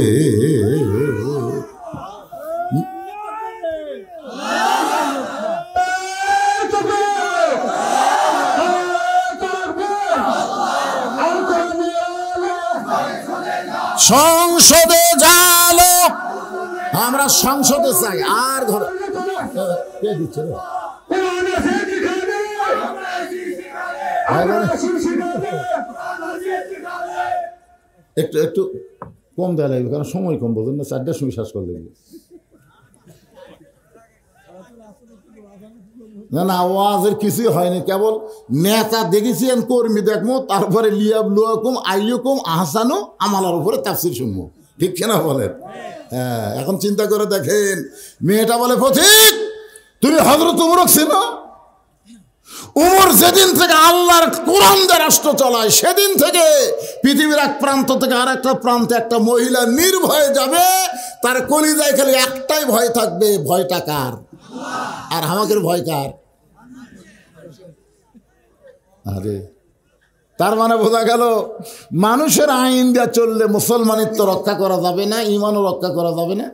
সংসদে যালো, আমরা সংসদে চাই। আর ধরো কে দিচ্ছে রে? একটু একটু কম দেওয়া লাগবে, কারণ সময় কম, বলুন না 4টার সময় শেষ করে লাগবে। না না, আওয়াজের কিছুই হয়নি, কেবল নেতা দেখেছি আর কর্মী দেখবো, তারপরে লিয়াব লুয়াকুম আইয়ুকুম আহসানু আমালার উপরে তাফসীর শুনবো। ঠিক কিনা বলেন? হ্যাঁ, এখন চিন্তা করে দেখেন, মেয়েটা বলে, পথিক তুমি হযরত উমর চিনো? উমর যেদিন থেকে আল্লাহর কোরআন দিয়ে রাষ্ট্র চালায়, সেদিন থেকে পৃথিবীর এক প্রান্ত থেকে আর একটা প্রান্তে একটা মহিলা নির্ভয়ে যাবে, তার কলিজায় খালি একটাই ভয় থাকবে, ভয়টা কার? আর আমাদের ভয় কার? আরে তার মানে বোঝা গেল, মানুষের আইন দিয়ে চললে মুসলমানিত্ব রক্ষা করা যাবে না, ঈমানও রক্ষা করা যাবে না।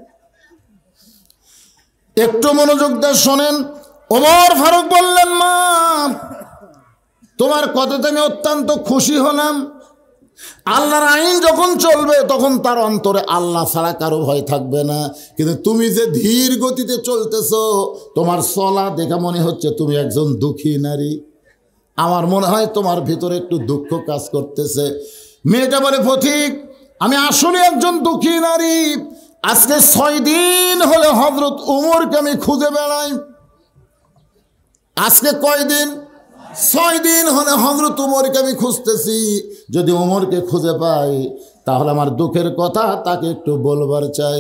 একটু মনোযোগ দিয়ে শোনেন। ওমর ফারুক বললেন, মা তোমার কথাতে আমি অত্যন্ত খুশি হলাম। আল্লাহর আইন যখন চলবে তখন তার অন্তরে আল্লাহ ছাড়া কারো ভয় থাকবে না। কিন্তু তুমি যে ধীর গতিতে চলতেছো, তোমার চলা দেখা মনে হচ্ছে তুমি একজন দুঃখী নারী। আমার মনে হয় তোমার ভিতরে একটু দুঃখ কাজ করতেছে। মেয়েটা বলে, পথিক আমি আসলে একজন দুঃখী নারী, আজকে 6 দিন হলে হযরত উমরকে আমি খুঁজে বেড়াই। আজকে কয়দিন? 6 দিন হলে হযরত উমরকে আমি খুঁজতেছি। যদি উমরকে খুঁজে পাই তাহলে আমার দুঃখের কথা তাকে একটু বলবার চাই।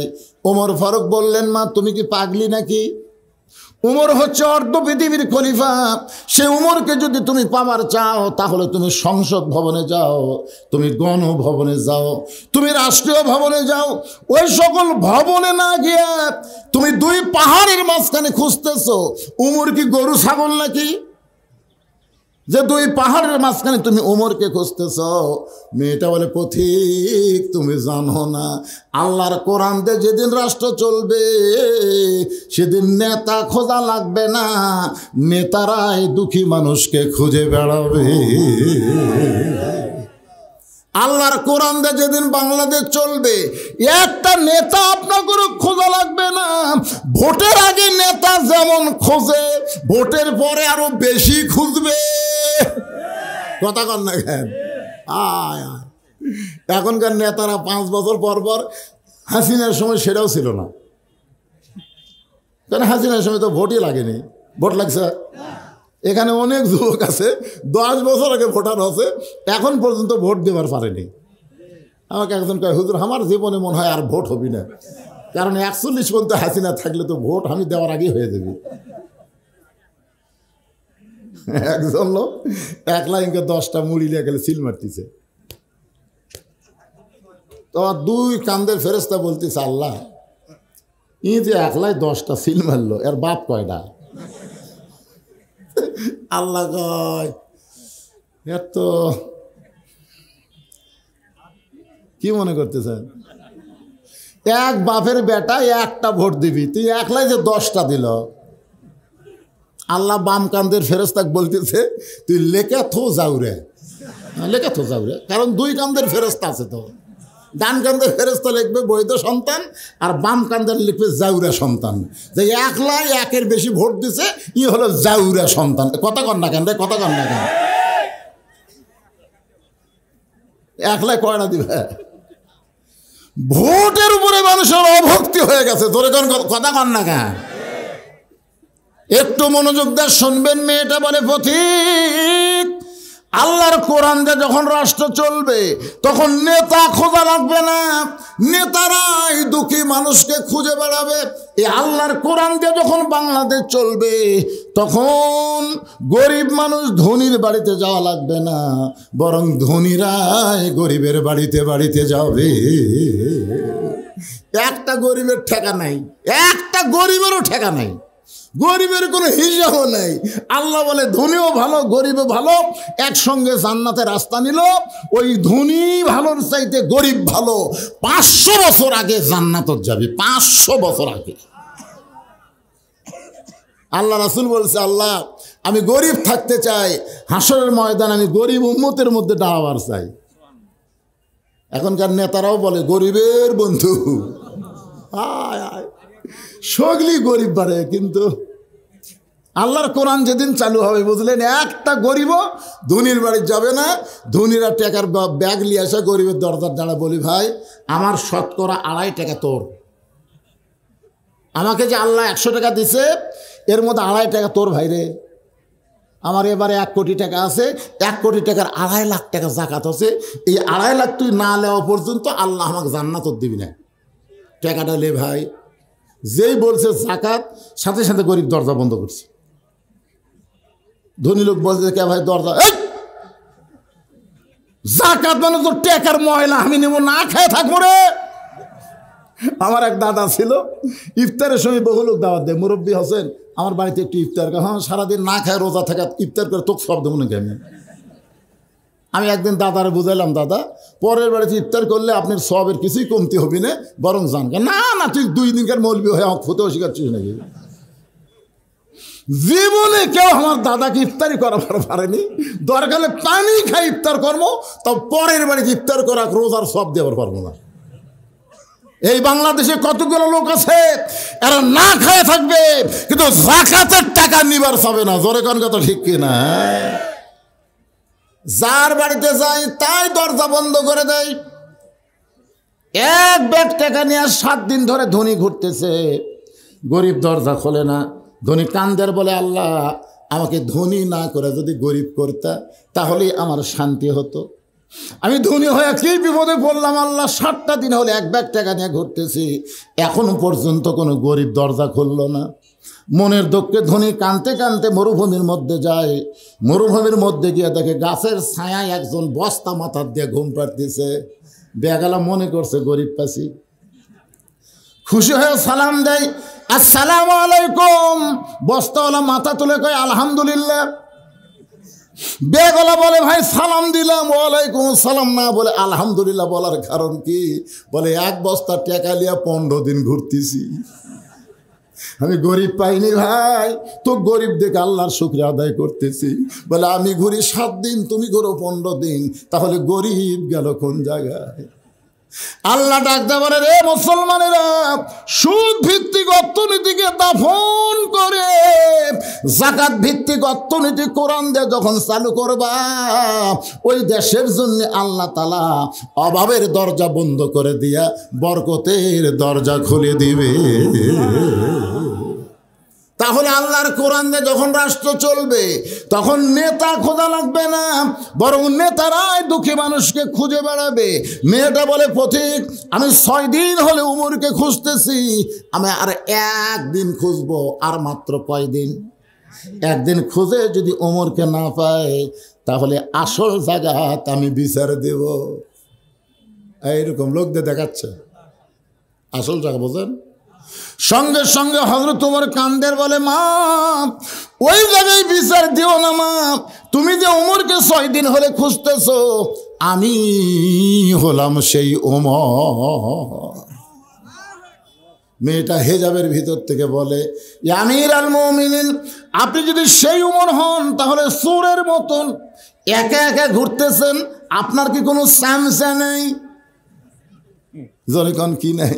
ওমর ফারুক বললেন, মা তুমি কি পাগলি নাকি? উমর হচ্ছে অর্ধ পৃথিবীর খলিফা। সে উমরকে যদি তুমি পাবার চাও তাহলে তুমি সংসদ ভবনে যাও, তুমি গণভবনে যাও, তুমি রাষ্ট্রীয় ভবনে যাও। ওই সকল ভবনে না গিয়ে তুমি 2 পাহাড়ের মাঝখানে খুঁজতেছো। উমর কি গরু ছাগল নাকি যে 2 পাহাড়ের মাঝখানে তুমি উমরকে খুঁজতেছ? মেয়েটা বলে, পথিক তুমি জানো না, আল্লাহর কোরআন দিয়ে যেদিন রাষ্ট্র চলবে সেদিন নেতা খোঁজা লাগবে না, নেতারাই দুঃখী মানুষকে খুঁজে বেড়াবে। আল্লাহর কোরআন দিয়ে যেদিন বাংলাদেশ চলবে একটা নেতা আপনাদের খোঁজা লাগবে না। ভোটের আগে নেতা যেমন খোঁজে, ভোটের পরে আরো বেশি খুঁজবে। কথা কন না কেন? এখনকার নেতারা 5 বছর পর পর, হাসিনার সময় সেটাও ছিল না, কারণ হাসিনার সময় তো ভোটই লাগেনি। ভোট লাগছে? এখানে অনেক যুবক আছে 10 বছর আগে ভোটার আছে, এখন পর্যন্ত ভোট দেবার পারেনি। আমাকে একজন কয়, হুজুর আমার জীবনে মনে হয় আর ভোট হবি না, কারণ 41 পর্যন্ত হাসিনা থাকলে তো ভোট আমি দেওয়ার আগেই হয়ে যাবে। একজন লোক 1 লাইনকে 10টা মুড়ি নিয়ে গেলে সিল মারতেছে। তো 2 কান্দের ফেরেশতা বলতেছে, আল্লাহ ই যে 1 লাইন 10টা সিল মারলো, এর বাপ কয়টা? আল্লাহ কয়, এর তো কি মনে করতেছেন, 1 বাপের বেটা 1টা ভোট দিবি, তুই 1 লাইন যে 10টা দিল। আল্লাহ বাম কান্দের ফেরেশতাকে বলতেছে, তুই লেখা থো যাউরে, লেখা থো যাউরে, কারণ 2 কান্দের ফেরেশতা আছে। তো ডান কান্দের ফেরেশতা লিখবে বৈধ সন্তান, আর বাম কান্দের লিখবে জাউরা সন্তান। যে 1 লাখ 1-এর বেশি ভোট দিছে, ই হলো জাউরা সন্তান। কথা কন না কেন রে? কথা কন না কেন? 1 লাখ কয়টা দিবে? ভোটের উপরে মানুষের অভক্তি হয়ে গেছে। ধরে কোন কথা কন না কেন? একটু মনোযোগ দিয়ে শুনবেন। মেয়েটা বলে, পথিক আল্লাহর কোরআন দিয়ে যখন রাষ্ট্র চলবে তখন নেতা খোঁজা লাগবে না, নেতারাই দুঃখী মানুষকে খুঁজে বেড়াবে। এই আল্লাহর কোরআন দিয়ে যখন বাংলাদেশ চলবে তখন গরিব মানুষ ধনীর বাড়িতে যাওয়া লাগবে না, বরং ধনীরাই গরিবের বাড়িতে বাড়িতে যাবে। একটা গরিবের ঠেকা নাই, একটা গরিবেরও ঠেকা নাই, গরিবের কোনো হিসাবও নেই। আল্লাহ বলে ধনীও ভালো গরিবও ভালো, একসঙ্গে জান্নাতে রাস্তা নিল। ওই ধনী ভালোর চাইতে গরিব ভালো। 500 বছর আগে জান্নাতত যাবে, 500 বছর আগে। আল্লাহ রাসূল বলছে, আল্লাহ আমি গরিব থাকতে চাই, হাসরের ময়দান আমি গরিব উম্মতের মধ্যে দাঁড়াবার চাই। এখনকার নেতারাও বলে গরিবের বন্ধু, আয় আয় সগলি গরিব বাড়ে। কিন্তু আল্লাহর কোরআন যেদিন চালু হবে বুঝলেন, একটা গরিবও ধনীর বাড়ি যাবে না। ধনীরা টাকার ব্যাগ নিয়ে আসে গরিবের দরজার দাঁড়া, বলি ভাই আমার শতকরা 2.5 টাকা তোর, আমাকে যে আল্লাহ 100 টাকা দিছে এর মধ্যে 2.5 টাকা তোর ভাইরে। আমার এবারে 1 কোটি টাকা আছে, 1 কোটি টাকার 2.5 লাখ টাকা জাকাত আছে। এই 2.5 লাখ তুই না নেওয়া পর্যন্ত আল্লাহ আমাকে জান্নাত দিবি না, টাকাটা লে ভাই। যেই বলছে জাকাত, সাথে সাথে গরিব দরজা বন্ধ করছে। ধনী লোক বলছে, কে ভাই দরজা, জাকাত মানে তো টাকার ময়লা, আমি নেব না, খেয়ে থাকবো রে। আমার এক দাদা ছিল, ইফতারের সময় বহু লোক দাওয়াত দেয়, মুরব্বী হোসেন আমার বাড়িতে একটু ইফতার করে। হ্যাঁ সারাদিন না খায় রোজা থাকা, ইফতার করে তোকে সব দেবো নাকি আমি একদিন দাদারে বুঝাইলাম, দাদা পরের বাড়িতে ইফতার করলে আপনার সবের কিছুই কমতি হবি না, বরং জান। না না তুই 2 দিনকার মৌলবি হয়ে আমাকে ফুতেও শিখাচ্ছিস নাকি? জীবনে কেউ আমার দাদাকে ইফতারি করাবার পারেনি। দরকার হলে পানি খাই ইফতার করবো, তাও পরের বাড়িতে ইফতার করা রোজার সব দেওয়ার পারবো না। এই বাংলাদেশে কতগুলো লোক আছে এরা না খায় থাকবে, কিন্তু জাকাতের টাকা নিবার চাবে না। জোরে কোন কথা ঠিক কিনা? যার বাড়িতে যাই তাই দরজা বন্ধ করে দেয়। এক ব্যাগ টাকা নিয়ে 7 দিন ধরে ধনী ঘুরতেছে, গরিব দরজা খোলে না। ধনী কান্দের বলে, আল্লাহ আমাকে ধনী না করে যদি গরিব করতা তাহলেই আমার শান্তি হতো। আমি ধনী হয়ে কি বিপদে পড়লাম আল্লাহ, 7টা দিন হলে এক ব্যাগ টাকা নিয়ে ঘুরতেছি, এখনো পর্যন্ত কোনো গরিব দরজা খুলল না। মনের দুঃখে ধনী কাঁদতে কাঁদতে মরুভূমির মধ্যে যায়। মরুভূমির মধ্যে গিয়ে দেখে গাছের ছায়ায় একজন বস্তা মাথার দিয়ে ঘুম পাড়তেছে। বেগালা মনে করছে গরিব পাশি, খুশি হয়ে সালাম দেয়, আসসালামু আলাইকুম। বস্তাওয়ালা মাথা তুলে কয় আলহামদুলিল্লাহ। বেগলা বলে, ভাই সালাম দিলাম, ওয়ালাইকুম সালাম না বলে আলহামদুলিল্লাহ বলার কারণ কি? বলে, এক বস্তা টাকা লিয়া 15 দিন ঘুরতেছি, আমি গরিব পাইনি ভাই, তো গরিব দেখে আল্লাহর শুকরিয়া আদায় করতেছি। বলে, আমি ঘুরি 7 দিন, তুমি ঘুরো 15 দিন, তাহলে গরিব গেল কোন জায়গায়? আল্লাহ ডাকতে বলে, রে মুসলমানেরা, সুদ ভিত্তিক অর্থনীতিকে দাফন করে যাকাত ভিত্তিক অর্থনীতি কোরআন দিয়ে যখন চালু করবা, ওই দেশের জন্য আল্লাহ তাআলা অভাবের দরজা বন্ধ করে দিয়া বরকতের দরজা খুলে দিবে। তাহলে আল্লাহর কোরআন দিয়ে যখন রাষ্ট্র চলবে, তখন নেতা খোঁজা লাগবে না, বরং নেতারাই দুঃখী মানুষকে খুঁজে বেড়াবে। মেয়েটা বলে, পথিক আমি 6 দিন হলে উমরকে খুঁজতেছি, আমি আর 1 দিন খুঁজবো। আর মাত্র কয় দিন? 1 দিন খুঁজে যদি উমরকে না পাই, তাহলে আসল জায়গাত আমি বিচার দেব। এইরকম লোকদের দেখাচ্ছে আসল জায়গা, বোঝেন? সঙ্গে সঙ্গে হযরত ওমর কান্দের বলে, মা ওই জায়গায় বিচার দিও না মা, তুমি যে ওমরকে 6 দিন হলে খুঁজতেছো, আমি হলাম সেই ওমর। মেয়েটা হেজাবের ভিতর থেকে বলে, আমির আল মুমিনিন, আপনি যদি সেই ওমর হন তাহলে চোরের মতন একা একা ঘুরতেছেন, আপনার কি কোনো সামসা নেই? জনগণ কি নেই?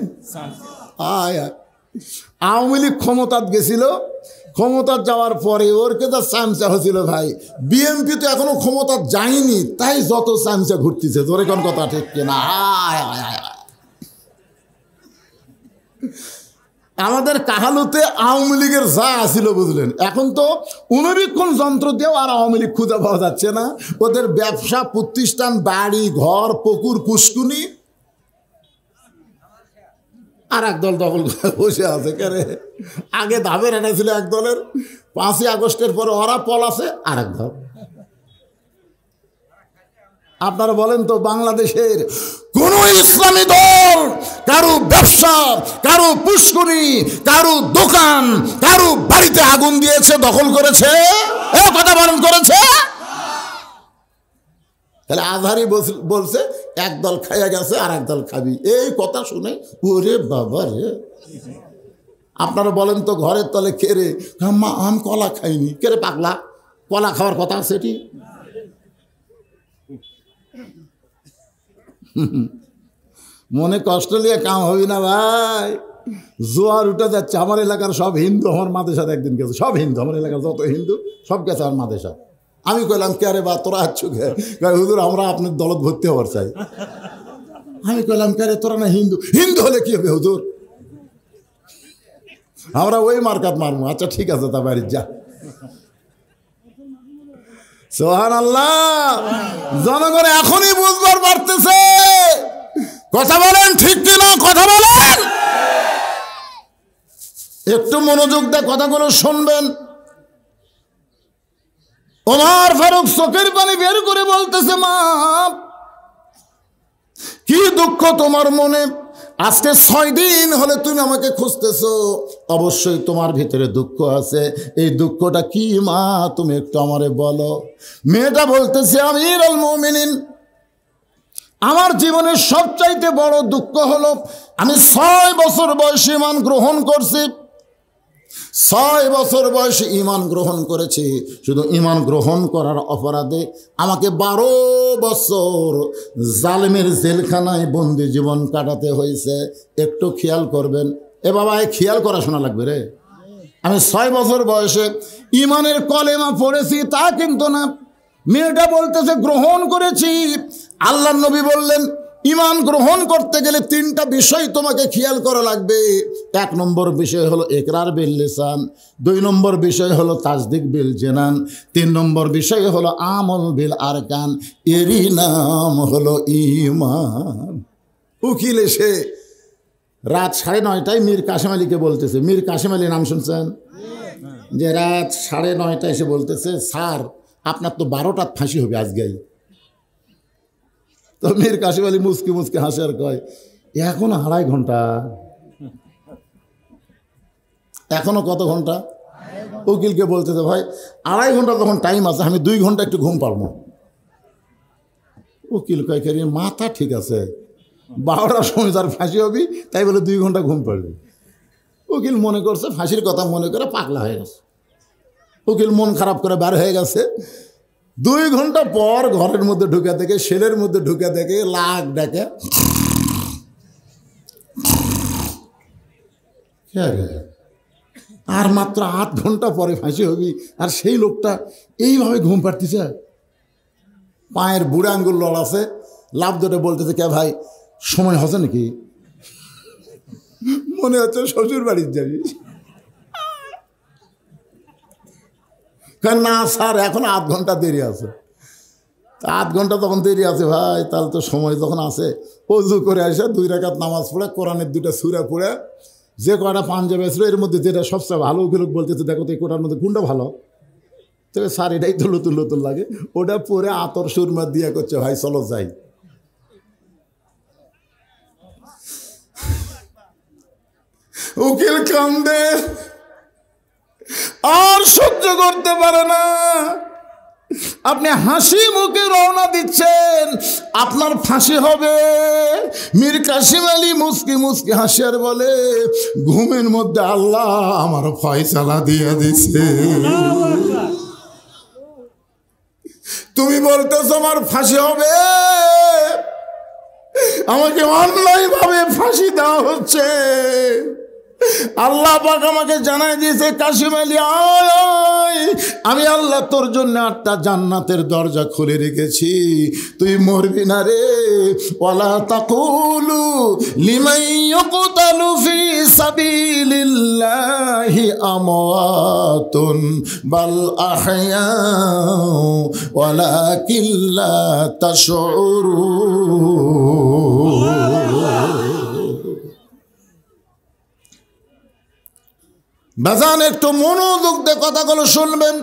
আয় আওয়ামী লীগ ক্ষমতাত গেছিল, ক্ষমতার যাওয়ার পরে ওর কে যা চামচা হয়েছিল ভাই, বিএনপি তো এখনো ক্ষমতা যায়নি, তাই যত চামচা ঘুরতেছে। জোরে কোন কথা ঠিক কিনা? আমাদের কাহালুতে আওয়ামী লীগের যা আসিল বুঝলেন, এখন তো অনুবীক্ষণ যন্ত্র দিয়েও আর আওয়ামী লীগ খুঁজে পাওয়া যাচ্ছে না। ওদের ব্যবসা প্রতিষ্ঠান, বাড়ি ঘর, পুকুর পুষ্কুনি, আর এক দল দখল করে বসে আছে। কেরে আগে ধাবের এটা ছিল এক দলের, 5ই আগস্টের পরে ওরা পল আছে আর এক দল। আপনারা বলেন তো, বাংলাদেশের কোন ইসলামী দল কারো ব্যবসা, কারো পুষ্করি, কারো দোকান, কারো বাড়িতে আগুন দিয়েছে, দখল করেছে? কথা বলেন, করেছে? তাহলে আজহারি বলছে এক দল খাইয়া গেছে আর এক দল খাবি। এই কথা শুনে ওরে বাবা রে, আপনারা বলেন তো, ঘরের তলে কেড়ে মা আমি কলা খাইনি, কেড়ে পাগলা, কলা খাওয়ার কথা সেটি? মনে কষ্ট নিয়ে কাম হবি না ভাই, জোয়ার উঠে যাচ্ছে। আমার এলাকার সব হিন্দু আমার মাদেশাতে একদিন গেছে, সব হিন্দু, আমার এলাকার যত হিন্দু সব গেছে আমার মাদেশা। আমি কইলাম, কে রে বা তোরা আছো কে? হুজুর আমরা আপনার দলত ভর্তি হওয়ার চাই। আমি কইলাম, কে রে তোরা না হিন্দু? হিন্দু হলে কি হবে হুজুর, আমরা ওই মার্কাত মারবো। আচ্ছা ঠিক আছে, তা বাড়ি যা। সুবহানাল্লাহ। জনগণ এখনই বুঝবার পারতেছে। কথা বলেন ঠিক কিনা? কথা বলেন, একটু মনোযোগ দিয়ে কথাগুলো শুনবেন। ওমর ফারুক চোখের পানি বের করে বলতেছে, মা কি দুঃখ তোমার মনে, আজকে 6 দিন হলে তুমি আমাকে খুঁজতেছো, অবশ্যই তোমার ভিতরে দুঃখ আছে। এই দুঃখটা কি মা, তুমি একটু আমারে বলো। মেয়েটা বলতেছে, আমির আল মুমিনিন, আমার জীবনের সবচাইতে বড় দুঃখ হলো আমি 6 বছর বয়সে ঈমান গ্রহণ করছি। 6 বছর বয়সে ঈমান গ্রহণ করেছি। শুধু ঈমান গ্রহণ করার অপরাধে আমাকে 12 বছর জালেমের জেলখানায় বন্দি জীবন কাটাতে হয়েছে। একটু খেয়াল করবেন। এ বাবা, খেয়াল করা শোনা লাগবে রে। আমি 6 বছর বয়সে ঈমানের কলেমা পড়েছি তা কিন্তু না। মেয়েটা বলতেছে গ্রহণ করেছি। আল্লাহর নবী বললেন, ঈমান গ্রহণ করতে গেলে তিনটা বিষয় তোমাকে খেয়াল করা লাগবে। এক নম্বর বিষয় হলো ইকরার বিল লিসান, দুই নম্বর বিষয় হলো তাসদিক বিল জানান, তিন নম্বর বিষয় হলো আমল বিল আরকান। এরই নাম হলো ঈমান। উকিল এসে রাত 9:30টায় মীর কাসেম আলীকে বলতেছে, মীর কাসেম আলী নাম শুনছেন? যে রাত 9:30টায় এসে বলতেছে, স্যার আপনার তো 12টার ফাঁসি হবে আজকেই। তো মীর কাসেম আলী মুসকি মুসকি হাসে আর কয়, এখনো 2.5 ঘন্টা, এখনো কত ঘন্টা? উকিলকে বলতেছে, ভাই 2.5 ঘন্টা তখন টাইম আছে, আমি 2 ঘন্টা একটু ঘুম পারবো। উকিল কয়, মাথা ঠিক আছে, 12টার সময় তার ফাঁসি হবি, তাই বলে 2 ঘন্টা ঘুম পাড়বি। উকিল মনে করছে ফাঁসির কথা মনে করে পাগলা হয়ে গেছে। উকিল মন খারাপ করে বের হয়ে গেছে। 2 ঘন্টা পর ঘরের মধ্যে ঢুকে দেখে, সেলের মধ্যে ঢুকে দেখে লাখ ডাকে, আর মাত্র 8 ঘন্টা পরে ফাঁসি হবি, আর সেই লোকটা এইভাবে ঘুম পাড়তেছে, পায়ের বুড়া আঙ্গুল লড়াছে, লাভ ধরে বলতেছে, কে ভাই সময় হচ্ছে নাকি? মনে হচ্ছে শ্বশুর বাড়ির যাবি। না স্যার, এখন 8 ঘন্টা দেরি আছে। 8 ঘন্টা তখন দেরি আছে ভাই, তাহলে তো সময় যখন আছে, অজু করে আসে 2 রাকাত নামাজ পড়ে, কোরআনের 2টা সূরা পড়ে, যে কটা পাঞ্জাবি ছিল এর মধ্যে যেটা সবচেয়ে ভালো, ওগুলো বলতেছে, দেখো তো এই কোরআনের মধ্যে কোনটা ভালো? তবে স্যার এটাই তো নতুন নতুন লাগে। ওটা পরে আতর সুরমা দিয়া করছে, ভাই চলো যাই। উকিল কান্দে, আর সহ্য করতে পারে না। আপনি হাসি মুখে রওনা দিচ্ছেন, আপনার ফাঁসি হবে। মীর কাসেম আলী মুসকি মুসকি হাসিয়ার বলে, ঘুমের মধ্যে আল্লাহ আমার ফয়সালা দিয়ে দিছে। তুমি বলতেছো আমার ফাঁসি হবে, আমাকে অন্যায়ভাবে ফাঁসি দেওয়া হচ্ছে। আল্লাহ পাক আমাকে জানাই দিয়েছে, কাসেম আলী আয়, আমি আল্লাহ তোর জন্য 8টা জান্নাতের দরজা খুলে রেখেছি, তুই মরবি না রে। ওয়ালা তাকুলু লিমান ইউকতালু ফি সাবিলিল্লাহি আমওয়াতুন বাল আহইয়া ওয়ালাকিন লা তাশউরুন। বাজান একটু মনোযোগ দিয়ে কথাগুলো শুনবেন।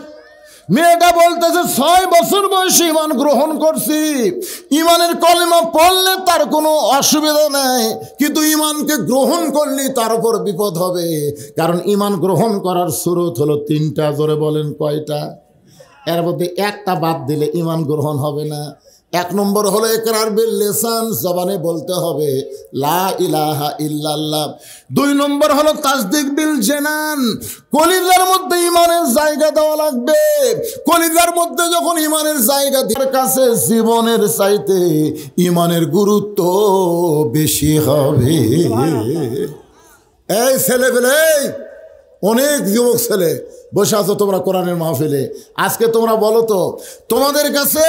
মেয়েটা বলতেছে 6 বছর বয়সে ঈমান গ্রহণ করছি, ঈমানের কলেমা পড়লে তার কোনো অসুবিধা নেই, কিন্তু ঈমানকে গ্রহণ করলে তার উপর বিপদ হবে। কারণ ঈমান গ্রহণ করার সুরত হলো 3টা। জোরে বলেন কয়টা? এর মধ্যে একটা বাদ দিলে ঈমান গ্রহণ হবে না। 1 নম্বর হলো ইকরার বিল লিসান, জবানে বলতে হবে লা ইলাহা ইল্লাল্লাহ। 2 নম্বর হলো তাসদিক বিল জানান, কলিজার মধ্যে ঈমানের জায়গা দেওয়া লাগবে। কলিজার মধ্যে যখন ঈমানের জায়গা দেওয়ার কাছে জীবনের চাইতে ঈমানের গুরুত্ব বেশি হবে। এই ছেলেবেলে, অনেক যুবক ছেলে বসে আছো তোমরা কোরআনের মাহফিলে, আজকে তোমরা বলো তো, তোমাদের কাছে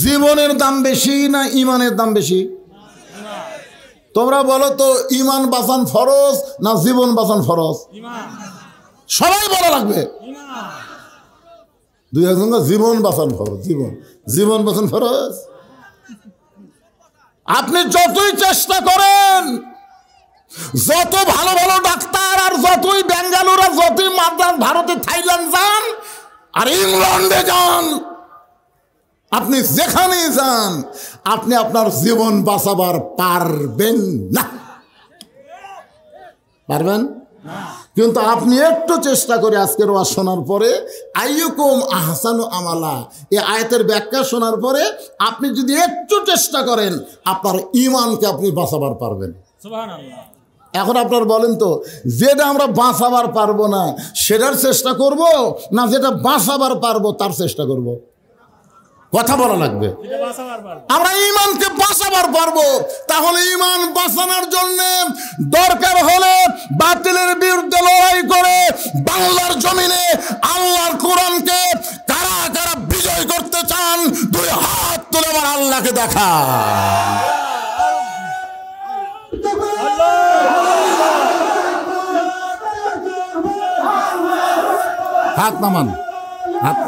জীবনের দাম বেশি না ঈমানের দাম বেশি? তোমরা বলো তো, ঈমান বাঁচান ফরজ না জীবন বাঁচান ফরজ? সবাই বলা লাগবে। 2 জীবন বাঁচান ফরজ, জীবন বাঁচান ফরজ। আপনি যতই চেষ্টা করেন, যত ভালো ভালো ডাক্তার আর যতই বেঙ্গালুর আর যতই মাদ্রাস, ভারতে থাইল্যান্ড যান আর ইংল্যান্ডে যান, আপনি যেখানেই যান, আপনি আপনার জীবন বাঁচাবার পারবেন না। পারবেন? কিন্তু আপনি একটু চেষ্টা করে আজকের ওয়াজ শোনার পরে, আইয়ুকুম আহসানু আমালা, এই আয়াতের ব্যাখ্যা শোনার পরে আপনি যদি একটু চেষ্টা করেন, আপনার ঈমানকে আপনি বাঁচাবার পারবেন। সুবহানাল্লাহ। এখন আপনার বলেন তো, যেটা আমরা বাঁচাবার পারবো না সেটার চেষ্টা করব, না যেটা বাঁচাবার পারবো তার চেষ্টা করব? কথা বলা লাগবে। আমরা ঈমানকে বাঁচাবার পারবো, তাহলে ঈমান বাঁচানোর জন্য দরকার হলে বাতিলের বিরুদ্ধে লড়াই করে বাংলার জমিনে আল্লাহর কোরআনকে কারা কারা বিজয় করতে চান, 2 হাত তুলে আমার আল্লাহকে দেখা। হাত নামান, হাত।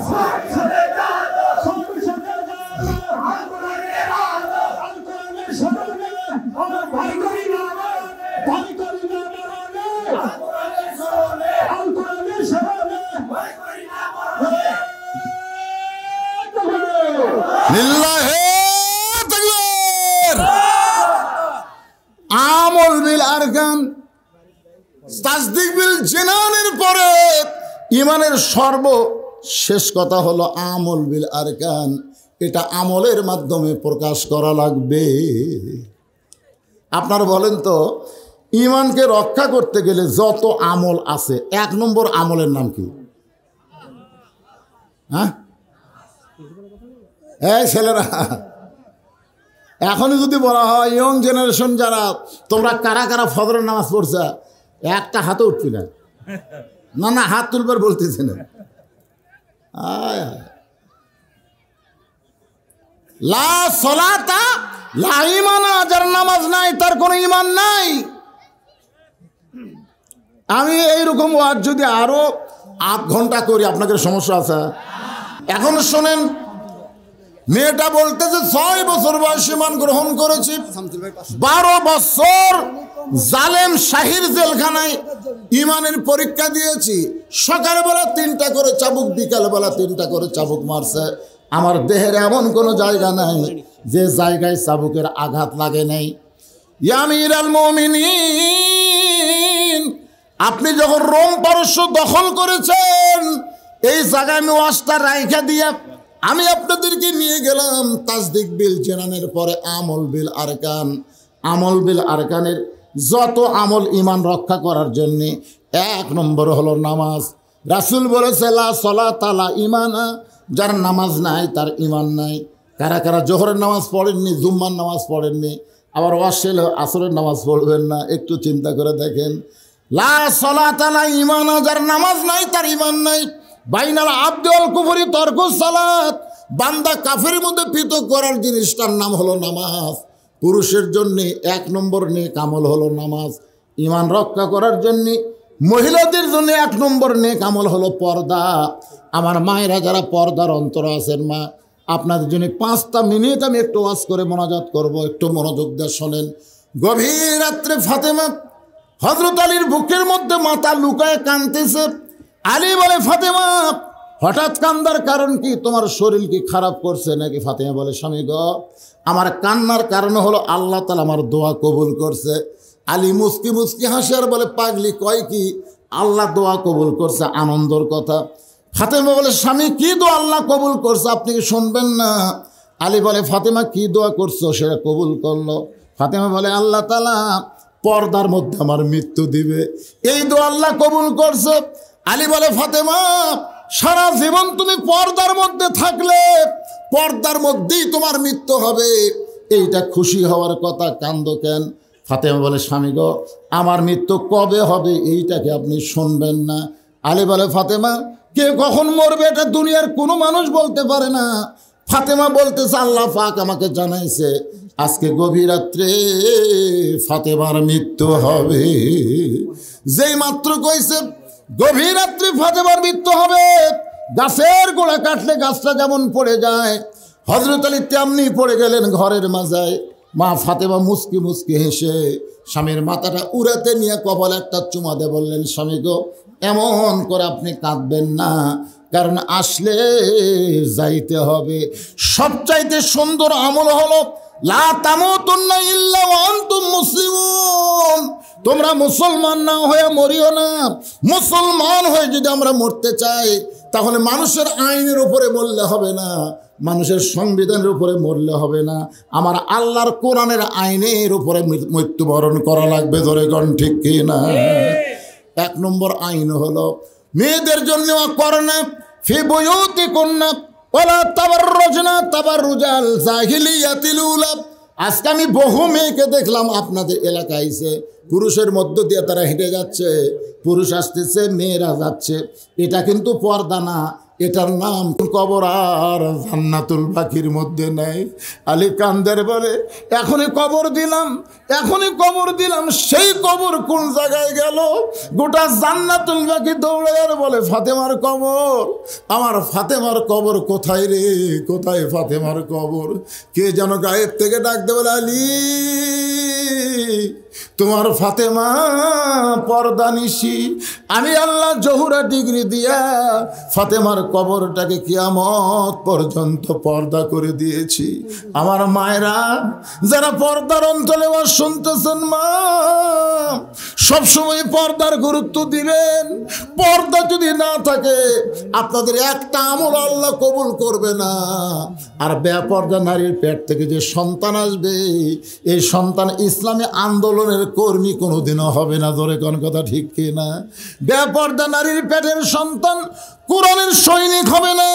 আমল বিল আরকান তাসদিক বিল জিনানের পরে ইমানের সর্বশেষ কথা হলো আমল বিল আরকান। এটা আমলের মাধ্যমে প্রকাশ করা লাগবে। আপনারা বলেন তো, ইমানকে রক্ষা করতে গেলে যত আমল আছে, 1 নম্বর আমলের নাম কি? হ্যাঁ, এই ছেলেরা, এখনই যদি বলা হয় ইয়ং জেনারেশন যারা, তোমরা কারা কারা ফজরের নামাজ পড়ছে, একটা হাতে উঠবি না। না না, হাত তুলবার বলতেছে না। লা সলাতা লা ঈমানা, যার নামাজ নাই তার কোনো ঈমান নাই। আমি এইরকম ওয়াজ যদি আরো 8 ঘন্টা করি, আপনাদের সমস্যা আছে? এখন শোনেন, মেয়েটা বলতেছে 6 বছর বয়সে ঈমান গ্রহণ করেছি, 12 বছর জালেম শাহির জেলখানায় ঈমানের পরীক্ষা দিয়েছি। সকালবেলা 3টা করে চাবুক, বিকালবেলা 3টা করে চাবুক মারছে। আমার দেহের এমন কোনো জায়গা নাই যে জায়গায় চাবুকের আঘাত লাগে নাই। ইয়া আমিরুল মুমিনিন, আপনি যখন রোম পারস্য দখল করেছেন, এই জায়গায় আমি ওয়াজটা রাইখা দিয়া আমি আপনাদেরকে নিয়ে গেলাম তাসদিক বিল জিনানের পরে আমল বিল আরকান। আমল বিল আরকানের যত আমল ইমান রক্ষা করার জন্য 1 নম্বর হলো নামাজ। রাসূল বলেছে লা সলাতা লা ঈমানা, যার নামাজ নাই তার ঈমান নাই। কারা কারা জোহরের নামাজ পড়েননি, জুম্মার নামাজ পড়েননি, আবার ওয়াশেল আসরের নামাজ পড়বেন না? একটু চিন্তা করে দেখেন। লা সলাতা লা ঈমানা, যার নামাজ নাই তার ঈমান নাই। বাইনাল আবদি ওয়াল কুফরি তরকুস সালাত, বান্দা কাফেরের মধ্যে পৃথক করার জিনিসটার নাম হলো নামাজ। পুরুষের জন্য 1 নম্বর নেক আমল হলো নামাজ। ঈমান রক্ষা করার জন্য মহিলাদের জন্য 1 নম্বর নেক আমল হলো পর্দা। আমার মায়েরা যারা পর্দার অন্তর আছেন, মা, আপনাদের জন্য 5টা মিনিট আমি একটু ওয়াজ করে মোনাজাত করব, একটু মনোযোগ দিয়ে শোনেন। গভীর রাত্রে ফাতেমা হযরত আলীর বুকের মধ্যে মাথা লুকায় কাঁদতেছে। আলী বলে, ফাতেমা হঠাৎ কান্দার কারণ কি? তোমার শরীর কি খারাপ করছে নাকি? ফাতেমা বলে, স্বামী গো, আমার কান্নার কারণ হলো আল্লাহ তাআলা আমার দোয়া কবুল করছে। আলী মুস্কি মুস্কি হাসে আর বলে, পাগলি কয় কি? আল্লাহ দোয়া কবুল করছে, আনন্দের কথা। ফাতেমা বলে, স্বামী কি দোয়া আল্লাহ কবুল করছে, আপনি কি শুনবেন না? আলী বলে, ফাতেমা কি দোয়া করছো সেটা কবুল করলো। ফাতেমা বলে, আল্লাহ তাআলা পর্দার মধ্যে আমার মৃত্যু দিবে, এই দোয়া আল্লাহ কবুল করছে। আলী বলে, ফাতেমা সারা জীবন তুমি পর্দার মধ্যে থাকলে পর্দার মধ্যেই তোমার মৃত্যু হবে, এইটা খুশি হওয়ার কথা, কান্দো কেন? ফাতেমা বলে, স্বামী গো, আমার মৃত্যু কবে হবে এইটাকে আপনি শুনবেন না? আলী বলে, ফাতেমা কে কখন মরবে এটা দুনিয়ার কোনো মানুষ বলতে পারে না। ফাতেমা বলতেছে, আল্লাহ পাক আমাকে জানাইছে আজকে গভীর রাত্রে ফাতেমার মৃত্যু হবে। যেই মাত্র কইছে গভীর রাত্রে ফাতেমার মৃত্যু হবে, গাছের গোড়া কাটলে গাছটা যেমন পড়ে যায়, হযরত আলী তেমনি পড়ে গেলেন ঘরের মাঝায়। মা ফাতেমা মুস্কি মুস্কি হেসে স্বামীর মাথাটা উড়াতে নিয়ে কপালে একটা চুমা দিয়ে বললেন, স্বামী গো, এমন করে আপনি কাঁদবেন না, কারণ আসলে যাইতে হবে। সবচাইতে সুন্দর আমল হলো লা তামুতুন্না ইল্লা ওয়া আনতুম মুসলিমুন। তোমরা মুসলমান না হয়ে মরিও না। মুসলমান হয়ে যদি আমরা মরতে চাই, তাহলে মানুষের আইনের উপরে মরলে হবে না, মানুষের সংবিধানের উপরে মরলে হবে না, আমার আল্লাহর কোরআনের আইনের উপরে মৃত্যুবরণ করা লাগবে। ধরে গণ ঠিক কি না? 1 নম্বর আইন হলো মেয়েদের জন্য করনা ফি বুয়ুতিকুন্না ওয়ালা তাবাররুজনা তাবাররুজাল জাহিলিয়াতিল উলা। আজকে আমি বহু মেয়েকে দেখলাম আপনাদের এলাকায় এসে, পুরুষের মধ্য দিয়ে তারা হেঁটে যাচ্ছে, পুরুষ আসতেছে, মেয়েরা যাচ্ছে। এটা কিন্তু পর্দা না, এটার নাম কবর আর জান্নাতুল বাকির মধ্যে নেই। আলী কান্দের বলে এখনই কবর দিলাম, সেই কবর কোন জায়গায় গেল? গোটা জান্নাতুল বাকি দৌড়ে আর বলে ফাতেমার কবর, আমার ফাতেমার কবর কোথায় রে, কোথায় ফাতেমার কবর? কে যেন গায়েব থেকে ডাকতে বলে আলী তোমার ফাতেমা পর্দানিশি, আমি আল্লাহ জহুরা ডিগ্রি দিয়া ফাতেমার কবরটাকে কিয়ামত পর্যন্ত পর্দা করে দিয়েছি। আমার মায়েরা যারা পর্দার অঞ্চলে শুনতেছেন, মা সবসময় পর্দার গুরুত্ব দিবেন। পর্দা যদি না থাকে আপনাদের একটা আমল আল্লাহ কবুল করবে না। আর বেপর্দা নারীর পেট থেকে যে সন্তান আসবে, এই সন্তান ইসলামী আন্দোলনের কর্মী কোনোদিনও হবে না। ধরে কোন কথা ঠিক কি না? বেপর্দা নারীর পেটের সন্তান কোরআনের সৈনিক হবে না।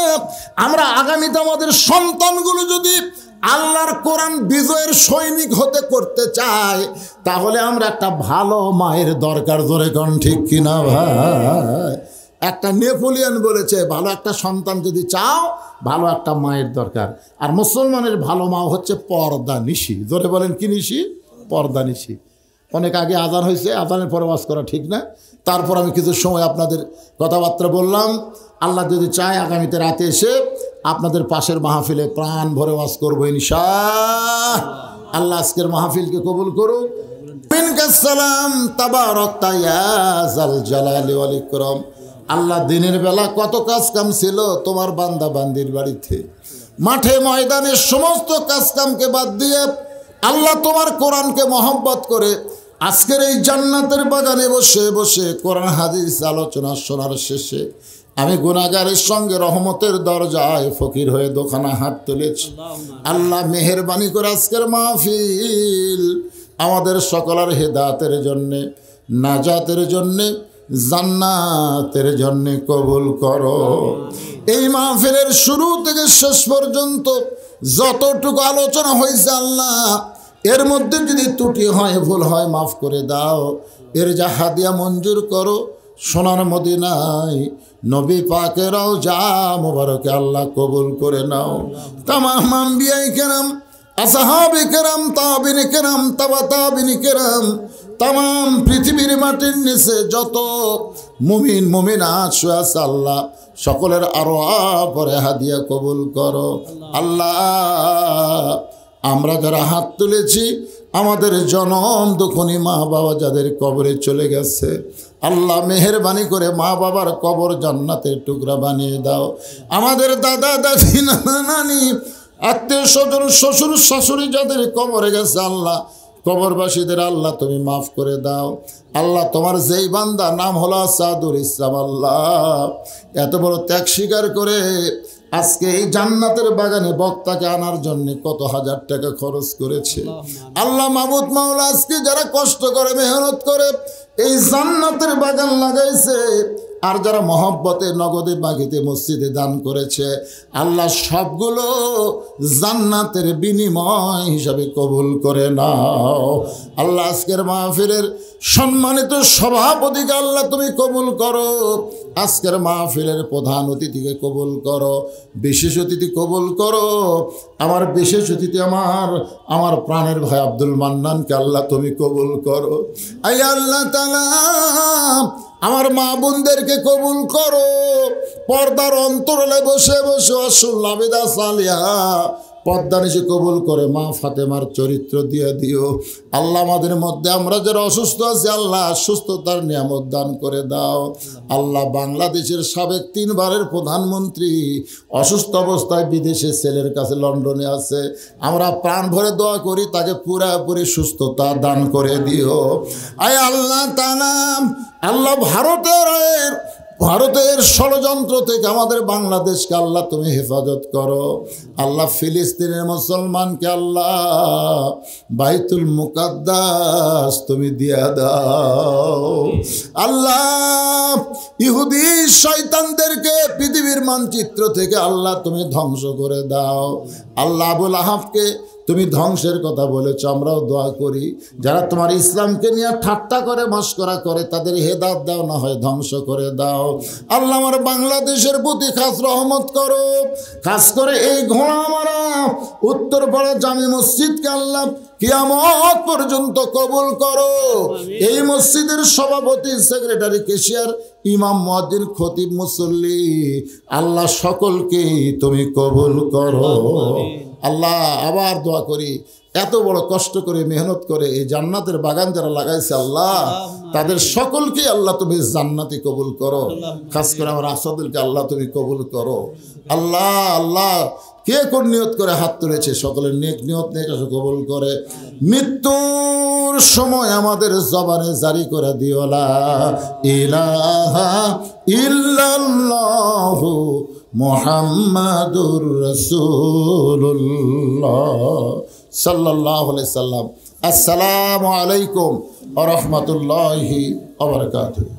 আমরা আগামীতে আমাদের সন্তানগুলো যদি আল্লাহর কোরআন বিজয়ের সৈনিক হতে করতে চাই, তাহলে আমরা একটা ভালো মায়ের দরকার। ধরে কোন ঠিক কিনা ভাই? একটা নেপোলিয়ন বলেছে ভালো একটা সন্তান যদি চাও, ভালো একটা মায়ের দরকার। আর মুসলমানের ভালো মা হচ্ছে পর্দা নিশি। ধরে বলেন কি নিশি? পর্দা নিশি। অনেক আগে আজান হয়েছে, আজানের পরে ওয়াজ করা ঠিক না। তারপর আমি কিছু সময় আপনাদের কথাবার্তা বললাম। আল্লাহ যদি চায় আগামীতে রাতে এসে আপনাদের পাশের মাহফিলে প্রাণ ভরে ওয়াজ করবো ইনশাআল্লাহ। আল্লাহ আজকের মাহফিলকে কবুল করুক। সালাম তাবারাকতা ইয়া যাল জালালি ওয়াল ইকরাম। আল্লাহ দিনের বেলা কত কাজ কাম ছিল তোমার বান্দা বান্দির বাড়িতে, মাঠে ময়দানের সমস্ত কাজ কামকে বাদ দিয়ে আল্লাহ তোমার কোরআনকে মহব্বত করে আজকের এই জান্নাতের বাগানে বসে বসে কোরআন হাদিস আলোচনা শোনার শেষে আমি গুনাহগারের সঙ্গে রহমতের দরজায় ফকির হয়ে দোকানা হাত তুলেছি। আল্লাহ মেহেরবানি করে আজকের মাহফিল আমাদের সকলের হেদায়েতের জন্যে, নাজাতের জন্যে, জান্নাতের জন্যে কবুল করো। এই মাহফিলের শুরু থেকে শেষ পর্যন্ত যতটুকু আলোচনা হয়েছে আল্লাহ, এর মধ্যে যদি ত্রুটি হয়, ভুল হয়, মাফ করে দাও। এর যা হাদিয়া মঞ্জুর করো সোনার মদিনায় নবী পাকেরাও যা মুবারকে আল্লাহ কবুল করে নাও। তামাম আম্বিয়ায়ে কেরাম, আসহাবে কেরাম, তাবিনে কেরাম, তাবা তাবিনে কেরাম, তামাম পৃথিবীর মাটির নিচে যত মুমিন মুমিনাত শুয়ে আছে আল্লাহ সকলের আরো পরে হাদিয়া কবুল করো। আল্লাহ আমরা যারা হাত তুলেছি আমাদের জনম দুঃখনী মা বাবা যাদের কবরে চলে গেছে, আল্লাহ মেহেরবানি করে মা বাবার কবর জান্নাতের টুকরা বানিয়ে দাও। আমাদের দাদা দাদি নানা নানি আত্মীয় স্বজন শ্বশুর শাশুড়ি যাদের কবরে গেছে আল্লাহ কবরবাসীদের আল্লাহ তুমি মাফ করে দাও। আল্লাহ তোমার যেই বান্দা নাম হলো সাদুর ইসলাম, আল্লাহ এত বড় ত্যাগ স্বীকার করে আজকে এই জান্নাতের বাগানে বক্তাকে আনার জন্য কত হাজার টাকা খরচ করেছে। আল্লাহ মাবুদ মাওলা আজকে যারা কষ্ট করে মেহনত করে এই জান্নাতের বাগান লাগাইছে, আর যারা মহব্বতে নগদে বাগিতে মসজিদে দান করেছে আল্লাহ সবগুলো জান্নাতের বিনিময় হিসাবে কবুল করে নাও। আল্লাহ আজকের মাহফিলের সম্মানিত সভাপতিকে আল্লাহ তুমি কবুল করো। আজকের মাহফিলের প্রধান অতিথিকে কবুল করো, বিশেষ অতিথি কবুল করো। আমার বিশেষ অতিথি আমার প্রাণের ভাই আব্দুল মান্নানকে আল্লাহ তুমি কবুল করো। আই আল্লাহ তাআলা আমার মা বোনদেরকে কবুল করো। পর্দার অন্তরালে বসে বসে আসল আবিদা সালিহা পর্দানিশি কবুল করে মা ফাতেমার চরিত্র দিয়ে দিও। আল্লাহ আমাদের মধ্যে আমরা যারা অসুস্থ আছি আল্লাহ সুস্থতার নিয়ামত দান করে দাও। আল্লাহ বাংলাদেশের সাবেক 3 বারের প্রধানমন্ত্রী অসুস্থ অবস্থায় বিদেশে ছেলের কাছে লন্ডনে আছে, আমরা প্রাণ ভরে দোয়া করি তাকে পুরাপুরি সুস্থতা দান করে দিও। আয় আল্লাহ তাআলা, আল্লাহ ভারতের ষড়যন্ত্র থেকে আমাদের বাংলাদেশকে আল্লাহ তুমি হেফাজত করো। আল্লাহ ফিলিস্তিনের মুসলমানকে আল্লাহ বাইতুল মুকাদ্দাস তুমি দিয়া দাও। আল্লাহ ইহুদি শয়তানদেরকে পৃথিবীর মানচিত্র থেকে আল্লাহ তুমি ধ্বংস করে দাও। আল্লাহ আবুল আহাবকে তুমি ধ্বংসের কথা বলেছো, আমরাও দোয়া করি যারা তোমার ইসলামকে নিয়ে ঠাট্টা করে মস্করা করে তাদের হেদায়েত দাও, না হয় ধ্বংস করে দাও। আল্লাহ আমার বাংলাদেশের প্রতি খাস রহমত করো, খাস করে এই ঘোড়ামারা উত্তরপাড়া জামি মসজিদকে আল্লাহ কিয়ামত পর্যন্ত কবুল করো। এই মসজিদের সভাপতি, সেক্রেটারি, ক্যাশিয়ার, ইমাম, মুয়াজ্জিন, খতিব, মুসল্লি, আল্লাহ সকলকে তুমি কবুল করো। আল্লাহ আবার দোয়া করি, এত বড় কষ্ট করে মেহনত করে এই জান্নাতের বাগান যারা লাগাইছে আল্লাহ তাদের সকলকে আল্লাহ তুমি জান্নাতি কবুল করো। খাস করে আমার আসাদুলকে আল্লাহ তুমি কবুল করো। আল্লাহ আল্লাহ কে কোন নিয়ত করে হাত তুলেছে সকলের নেক নিয়ত নেক কবুল করে। মৃত্যুর সময় আমাদের জবানে জারি করে দিও লা ইলাহা ইল্লাল্লাহু মুহাম্মাদুর রাসূলুল্লাহ সাল্লাল্লাহু আলাইহি সাল্লাম। আসসালামু আলাইকুম ওয়া রাহমাতুল্লাহি ওয়া বারাকাতুহু।